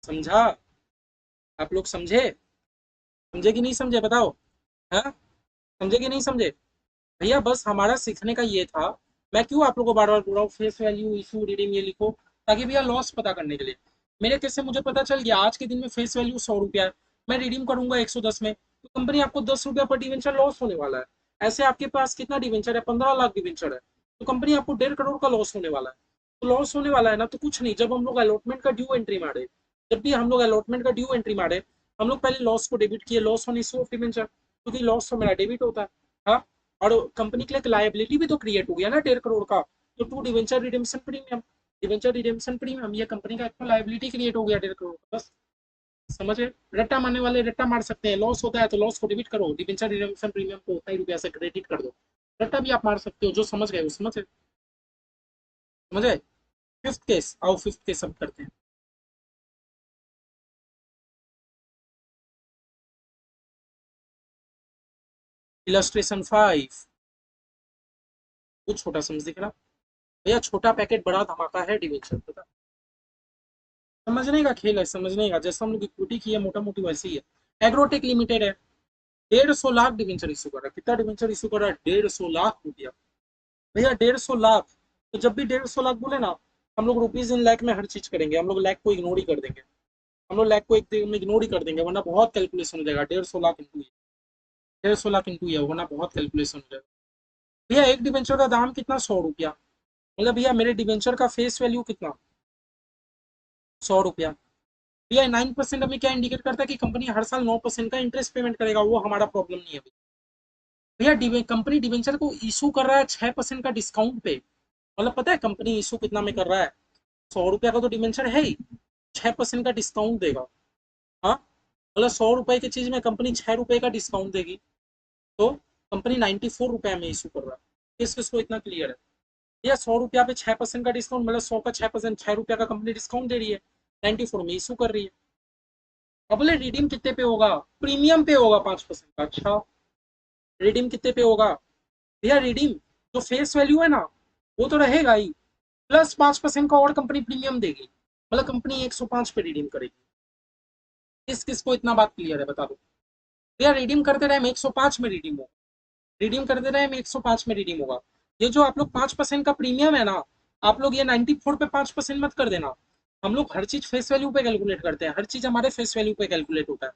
समझा, आप लोग समझे, समझे कि नहीं समझे बताओ। हाँ, समझे कि नहीं समझे। भैया बस हमारा सीखने का ये था। मैं क्यों आप लोगों को बार बार बोल रहा हूँ फेस वैल्यू इशू रिडीम ये लिखो, ताकि भैया लॉस पता करने के लिए। मेरे केस से मुझे पता चल गया आज के दिन में फेस वैल्यू 100 रुपया है, मैं रिडीम करूंगा 110 में, तो कंपनी आपको 10 रुपया पर डिवेंचर लॉस होने वाला है। ऐसे आपके पास कितना डिवेंचर है, 15 लाख डिवेंचर है, तो कंपनी आपको 1.5 करोड़ का लॉस होने वाला है। तो लॉस होने वाला है ना, तो कुछ नहीं, जब हम लोग अलॉटमेंट का ड्यू एंट्री मारे, जब भी हम लोग अलॉटमेंट का ड्यू एंट्री मारे, हम लोग पहले लॉस को डेबिट किए, loss on issue of debenture, क्योंकि लॉस तो मेरा डेबिट होता है। हाँ, और कंपनी के लिए एक लायबिलिटी भी तो क्रिएट हो गया ना 1.5 करोड़ का, तो to debenture redemption premium, debenture redemption premium, ये कंपनी का एक लायबिलिटी क्रिएट हो गया 1.5 करोड़ का। बस समझे, रट्टा मारने वाले रट्टा मार सकते हैं, लॉस होता है तो लॉस को डेबिट करो, डिवेंचर रिडेम्पशन प्रीमियम को उतना ही रुपया से क्रेडिट कर दो। रट्टा भी आप मार सकते हो, जो समझ गए वो समझे, समझे। फिफ्थ केस, आओ फिफ्थ केस अब करते हैं। इलस्ट्रेशन 5, कुछ छोटा समझ दिख रहा भैया, छोटा पैकेट बड़ा धमाका है डिवेंचर पता। समझने का खेल है, समझने का, जैसा हम लोग इक्विटी की है मोटा मोटी वैसे ही है। एग्रोटेक लिमिटेड है, 150 लाख डिवेंचर इशू कर रहा है। कितना डिवेंचर इशू कर रहा है? 150 लाख रुपया भैया, 150 लाख। तो जब भी 150 लाख बोले ना, हम लोग रुपीज इन लाख में हर चीज करेंगे, हम लोग लाख को इग्नोर ही कर देंगे। हम लोग लाख को एकदम इग्नोर ही कर देंगे, वरना बहुत कैलकुलेशन हो जाएगा। 150 लाख इंटू, 150 लाख इंटू है, वरना बहुत कैलकुलेशन हो जाएगा। भैया एक डिवेंचर का दाम कितना? 100 रुपया। मतलब भैया मेरे डिवेंचर का फेस वैल्यू कितना? 100 रुपया। भैया 9% हमें क्या इंडिकेट करता है कि कंपनी हर साल 9% का इंटरेस्ट पेमेंट करेगा, वो हमारा प्रॉब्लम नहीं है भैया। कंपनी डिवेंचर को इशू कर रहा है 6% का डिस्काउंट पे। मतलब पता है कंपनी इशू कितना में कर रहा है? 100 रुपया का तो डिवेंचर है ही, 6% का डिस्काउंट देगा। हाँ, मतलब 100 रुपए की चीज में कंपनी 6 रुपए का डिस्काउंट देगी। तो कंपनी 94 रुपए में इशू कर रहा है। किस किस को इतना क्लियर है? भैया 100 रुपया पे 6% का डिस्काउंट, मतलब 100 का 6%, 6 रुपया का कंपनी डिस्काउंट दे रही है, 94 में इशू कर रही है। अब बोले रिडीम कितने पे होगा? प्रीमियम पे होगा 5% का। अच्छा, रिडीम कितने पे होगा? भैया रिडीम जो फेस वैल्यू है ना, वो तो रहेगा ही, प्लस 5% का और कंपनी प्रीमियम देगी। मतलब कंपनी 105 पे रिडीम करेगी। किस किस को इतना बात क्लियर है बता दो भैया। रिडीम करते रहे 105 में रिडीम होगा, रिडीम करते रहे 105 में रिडीम होगा। ये जो आप लोग 5% का प्रीमियम है ना, आप लोग ये 94 पे 5% मत कर देना। हम लोग हर चीज फेस वैल्यू पे कैलकुलेट करते हैं, हर चीज हमारे फेस वैल्यू पे कैलकुलेट होता है।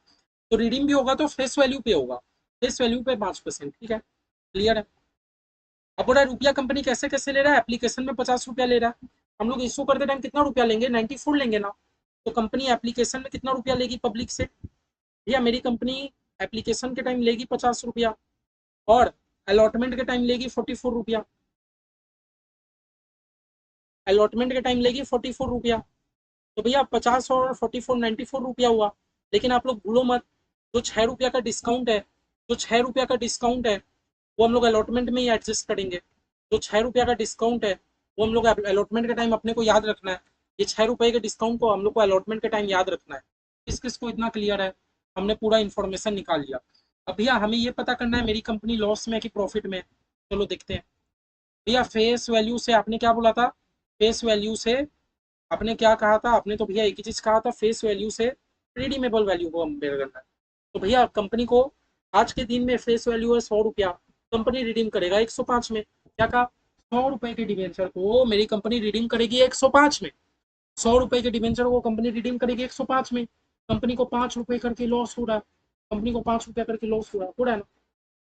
तो रिडीम भी होगा तो फेस वैल्यू पे होगा, फेस वैल्यू पे 5%। ठीक है, क्लियर है। अब बोला रुपया कंपनी कैसे कैसे ले रहा है? एप्लीकेशन में 50 रुपया ले रहा है। हम लोग इशू करते टाइम कितना रुपया लेंगे? 94 लेंगे ना। तो कंपनी एप्लीकेशन में कितना रुपया लेगी पब्लिक से? भैया मेरी कंपनी एप्लीकेशन के टाइम लेगी 50 रुपया, और अलॉटमेंट के टाइम लेगी 44 रुपया। अलॉटमेंट के टाइम लेगी 44 रुपया। तो भैया 50 और 44, 94 रुपया हुआ। लेकिन आप लोग भूलो मत, जो 6 रुपया का डिस्काउंट है, जो 6 रुपया का डिस्काउंट है, वो हम लोग अलॉटमेंट में ही एडजस्ट करेंगे। जो 6 रुपया का डिस्काउंट है, वो हम लोग अलॉटमेंट के टाइम अपने को याद रखना है। ये 6 रुपए के डिस्काउंट को हम लोग को अलॉटमेंट के टाइम याद रखना है। किस किस को इतना क्लियर है? हमने पूरा इन्फॉर्मेशन निकाल लिया। अब भैया हमें ये पता करना है मेरी कंपनी लॉस में कि प्रॉफिट में। चलो देखते हैं। भैया फेस वैल्यू से आपने क्या बोला था? फेस वैल्यू से आपने क्या कहा था? आपने तो भैया एक ही चीज कहा था, फेस वैल्यू से रिडीमेबल वैल्यू को कंपेयर करना है। तो भैया कंपनी को आज के दिन में फेस वैल्यू है 100 रुपया, कंपनी रिडीम करेगा 105 में। क्या कहा? 100 रुपए के डिवेंचर को मेरी कंपनी रिडीम करेगी 105 में। 100 रुपए के डिवेंचर को कंपनी रिडीम करेगी 105 में। कंपनी को 5 रुपए करके लॉस हो रहा है, कंपनी को 5 रुपया करके लॉस हो रहा है ना।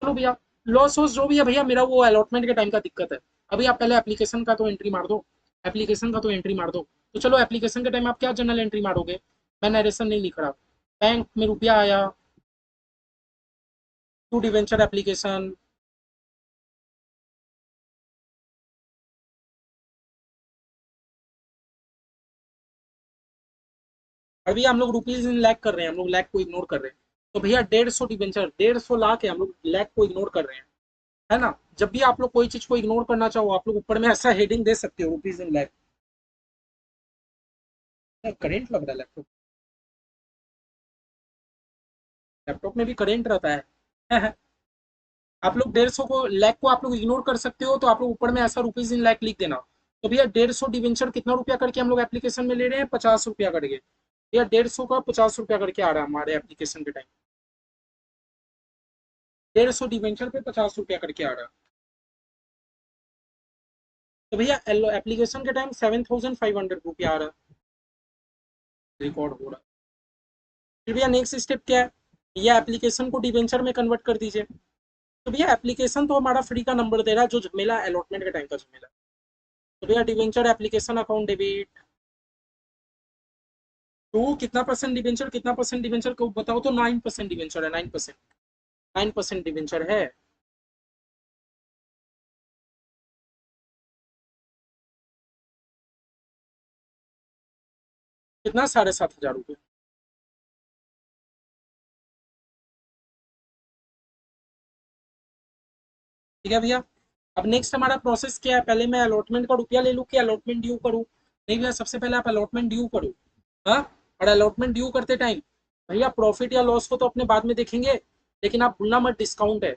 चलो भैया, लॉस वॉस जो भी है भैया, मेरा वो अलॉटमेंट के टाइम का दिक्कत है। अभी आप पहले एप्लीकेशन का तो एंट्री मार दो, एप्लीकेशन का तो एंट्री मार दो। तो चलो एप्लीकेशन के टाइम आप क्या जनरल एंट्री मारोगे? मैं नरेशन नहीं लिख रहा। बैंक में रुपया आया, टू डिवेंचर एप्लीकेशन। अभी हम लोग रुपीज इन लैक कर रहे हैं, हम लोग लैक को इग्नोर कर रहे हैं। तो भैया 150 डिवेंचर, 150 लाख है, हम लोग लैक को इग्नोर कर रहे हैं, है ना। जब भी आप लोग कोई चीज को इग्नोर करना चाहो, आप लोग ऊपर में ऐसा हेडिंग दे सकते हो, रुपीज इन लैक। करेंट लग रहा है लैपटॉप, लैपटॉप में भी करेंट रहता है। आप लोग 150 को, लैक को आप लोग इग्नोर कर सकते हो, तो आप लोग ऊपर में ऐसा रुपीज इन लैक लिख देना। तो भैया 150 डिवेंचर कितना रुपया करके हम लोग एप्लीकेशन में ले रहे हैं? 50 रुपया करके। भैया 150 का 50 रुपया करके आ रहा है हमारे एप्लीकेशन के टाइम। 150 डिवेंचर पे 50 रुपया करके आ रहा है। तो भैया एप्लीकेशन के टाइम 7500 रुपया आ रहा है, रिकॉर्ड हो रहा है। फिर भैया नेक्स्ट स्टेप क्या है? भैया एप्लीकेशन को डिवेंचर में कन्वर्ट कर दीजिए। तो भैया एप्लीकेशन तो हमारा फ्री का नंबर दे रहा है, जो झमेला अलॉटमेंट के टाइम का झमेला। तो भैया debenture application account debit to कितना परसेंट डिवेंचर, कितना परसेंट डिवेंचर को बताओ तो? 9% डिवेंचर है, 9%, 9% डिवेंचर है। कितना? 7500 रुपये। ठीक है भैया। अब नेक्स्ट हमारा प्रोसेस क्या है? पहले मैं अलॉटमेंट का रुपया ले लूँ कि अलॉटमेंट ड्यू करूँ? नहीं भैया, सबसे पहले आप अलॉटमेंट ड्यू करो। हाँ, और अलॉटमेंट ड्यू करते टाइम भैया प्रॉफिट या लॉस को तो अपने बाद में देखेंगे, लेकिन आप भूलना मत डिस्काउंट है।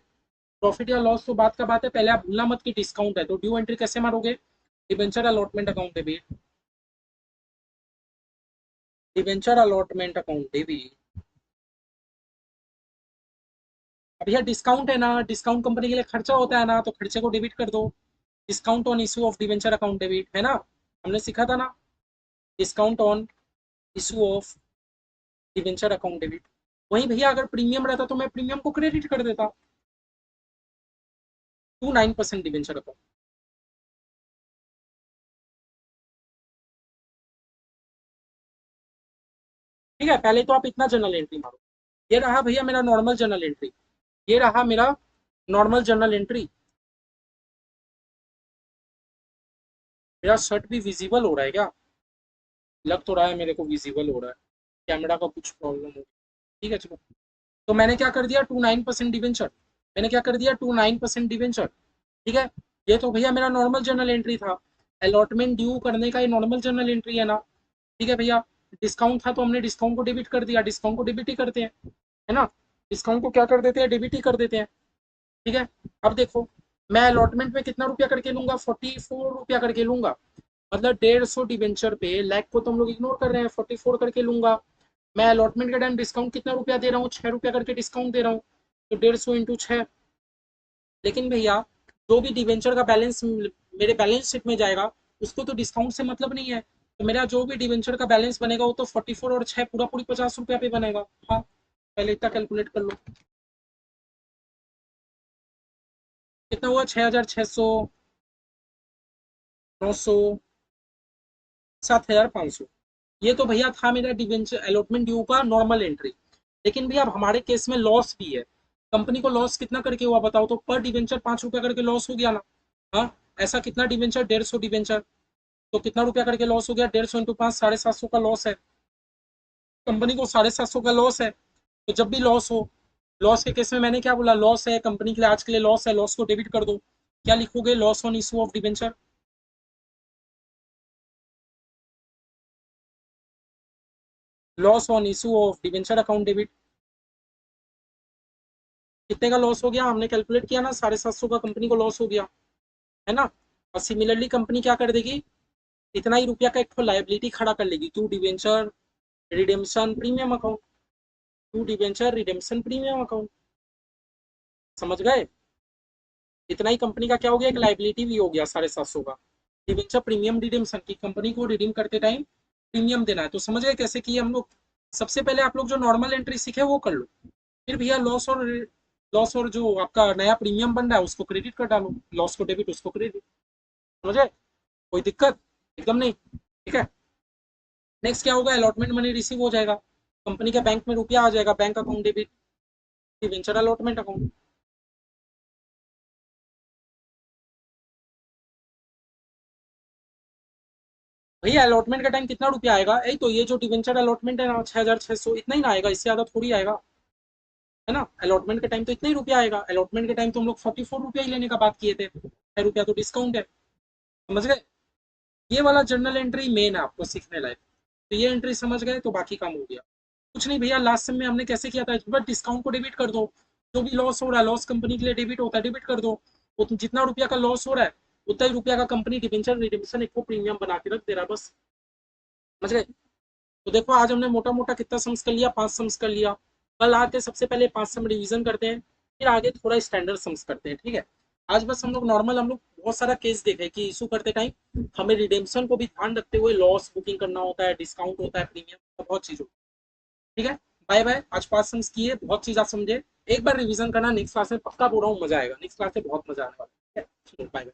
प्रॉफिट या लॉस तो बात का बात है, पहले आप भूलना मत कि डिस्काउंट है, तो ड्यू एंट्री कैसे मारोगे? Debenture allotment account debit, debenture allotment account debit. अब यह डिस्काउंट है ना, डिस्काउंट कंपनी के लिए खर्चा होता है ना, तो खर्चे को डेबिट कर दो। Discount on issue of debenture account debit, है ना, हमने सीखा था ना, discount on issue of debenture account debit. वहीं भैया अगर प्रीमियम रहता तो मैं प्रीमियम को क्रेडिट कर देता। 29% डिबेंचर अकाउंट। ठीक है, पहले तो आप इतना जर्नल एंट्री मारो। ये रहा भैया मेरा नॉर्मल जर्नल एंट्री, ये रहा मेरा नॉर्मल जर्नल एंट्री। मेरा शर्ट भी विजिबल हो रहा है क्या? लग तो रहा है मेरे को विजिबल हो रहा है, कैमरा का कुछ प्रॉब्लम हो। ठीक है चलो, तो मैंने क्या कर दिया, 29% डिवेंचर। मैंने क्या कर दिया, 29% डिवेंचर। ठीक है, ये तो भैया मेरा नॉर्मल जर्नल एंट्री था। अलॉटमेंट ड्यू करने का ये नॉर्मल जर्नल एंट्री है ना। ठीक है भैया, डिस्काउंट था तो हमने डिस्काउंट को डेबिट कर दिया, डिस्काउंट को डेबिट ही करते हैं, है ना। डिस्काउंट को क्या कर देते हैं, डेबिट ही कर देते हैं। ठीक है, अब देखो, मैं अलॉटमेंट में कितना रुपया करके लूंगा, 44 रुपया करके लूंगा। मतलब 150 डिवेंचर पे लैख को तो हम लोग इग्नोर कर रहे हैं, 44 करके लूंगा। मैं अलॉटमेंट के टाइम डिस्काउंट कितना रुपया दे रहा हूँ, 6 रुपया करके डिस्काउंट दे रहा हूँ, तो 150 × 6। लेकिन भैया जो भी डिवेंचर का बैलेंस मेरे बैलेंस शीट में जाएगा, उसको तो डिस्काउंट से मतलब नहीं है। तो मेरा जो भी डिवेंचर का बैलेंस बनेगा वो तो 44 और 6 पूरा पूरी 50 रुपया पे बनेगा। हाँ, पहले इतना कैलकुलेट कर लो, कितना हुआ, 6,600, 900, 7,500। ये तो भैया था मेरा डिवेंचर अलॉटमेंट ड्यू का नॉर्मल एंट्री। लेकिन भैया अब हमारे केस में लॉस भी है। कंपनी को लॉस कितना करके हुआ बताओ तो, पर डिवेंचर 5 रुपया करके लॉस हो गया ना। हाँ, ऐसा कितना डिवेंचर, 150 डिवेंचर, तो कितना रुपया करके लॉस हो गया, 150 × 5, 750 का लॉस है। कंपनी को 750 का लॉस है। तो जब भी लॉस हो, लॉस के केस में मैंने क्या बोला, लॉस है कंपनी के लिए, आज के लिए लॉस है, लॉस को डेबिट कर दो। क्या लिखोगे, loss on issue of debenture. Loss on issue of debenture account debit. कितने का लॉस हो गया, हमने कैलकुलेट किया ना, 750 का कंपनी को लॉस हो गया, है ना। और सिमिलरली कंपनी क्या कर देगी, इतना ही रुपया का एक तो लाइबिलिटी खड़ा कर लेगी, to debenture redemption premium account, to debenture redemption premium account. समझ गए, इतना ही कंपनी का क्या हो गया, एक लाइबिलिटी भी हो गया 750 का। डिवेंचर प्रीमियम रिडेम्पशन की, कंपनी को रिडीम करते टाइम प्रीमियम देना है। तो समझ गए कैसे किए हम लोग। सबसे पहले आप लोग जो नॉर्मल एंट्री सीखे वो कर लो, फिर भैया लॉस और जो आपका नया प्रीमियम बन रहा है उसको क्रेडिट कर डालो, लॉस को डेबिट उसको क्रेडिट। समझे, कोई दिक्कत एकदम नहीं। ठीक है, नेक्स्ट क्या होगा, अलॉटमेंट मनी रिसीव हो जाएगा, कंपनी के बैंक में रुपया आ जाएगा, bank account debit, venture allotment account. भैया अलॉटमेंट का टाइम कितना रुपया आएगा, यही तो, ये जो डिवेंचर अलॉटमेंट है ना, 6,600 इतना ही ना आएगा, इससे ज्यादा थोड़ी आएगा, है ना। अलॉटमेंट के टाइम तो इतना ही रुपया आएगा, अलॉटमेंट के टाइम तो हम लोग 44 रुपया ही लेने का बात किए थे, 6 रुपया तो डिस्काउंट है। समझ गए, ये वाला जर्नल एंट्री मेन है आपको सीखने लायक। तो ये एंट्री समझ गए तो बाकी काम हो गया। कुछ नहीं भैया, लास्ट सेम में हमने कैसे किया था, बस डिस्काउंट को डेबिट कर दो। जो भी लॉस हो रहा है, लॉस कंपनी के लिए डेबिट होता है, डेबिट कर दो। वो जितना रुपया का लॉस हो रहा है, उतना ही रुपया का कंपनी डिवेंचर रिडेम्पशन एक प्रीमियम बना के रख दे रहा है, बस। समझ गए। तो देखो आज हमने मोटा मोटा कितना सम्स कर लिया, 5 सम्स कर लिया। कल आके सबसे पहले 5 सम रिवीजन करते हैं, फिर आगे थोड़ा स्टैंडर्ड सम्स करते हैं, ठीक है। आज बस हम लोग नॉर्मल, हम लोग बहुत सारा केस देखे कि इशू करते टाइम हमें रिडेम्पशन को भी ध्यान रखते हुए लॉस बुकिंग करना होता है, डिस्काउंट होता है, प्रीमियम, बहुत चीज होती है। ठीक है, बाय बाय। आज 5 सम्स किए, बहुत चीज आप समझे। एक बार रिवीजन करना, नेक्स्ट क्लास में पक्का बोल रहा हूँ मजा आएगा, नेक्स्ट क्लास में बहुत मजा आने वाला है। Bye bye.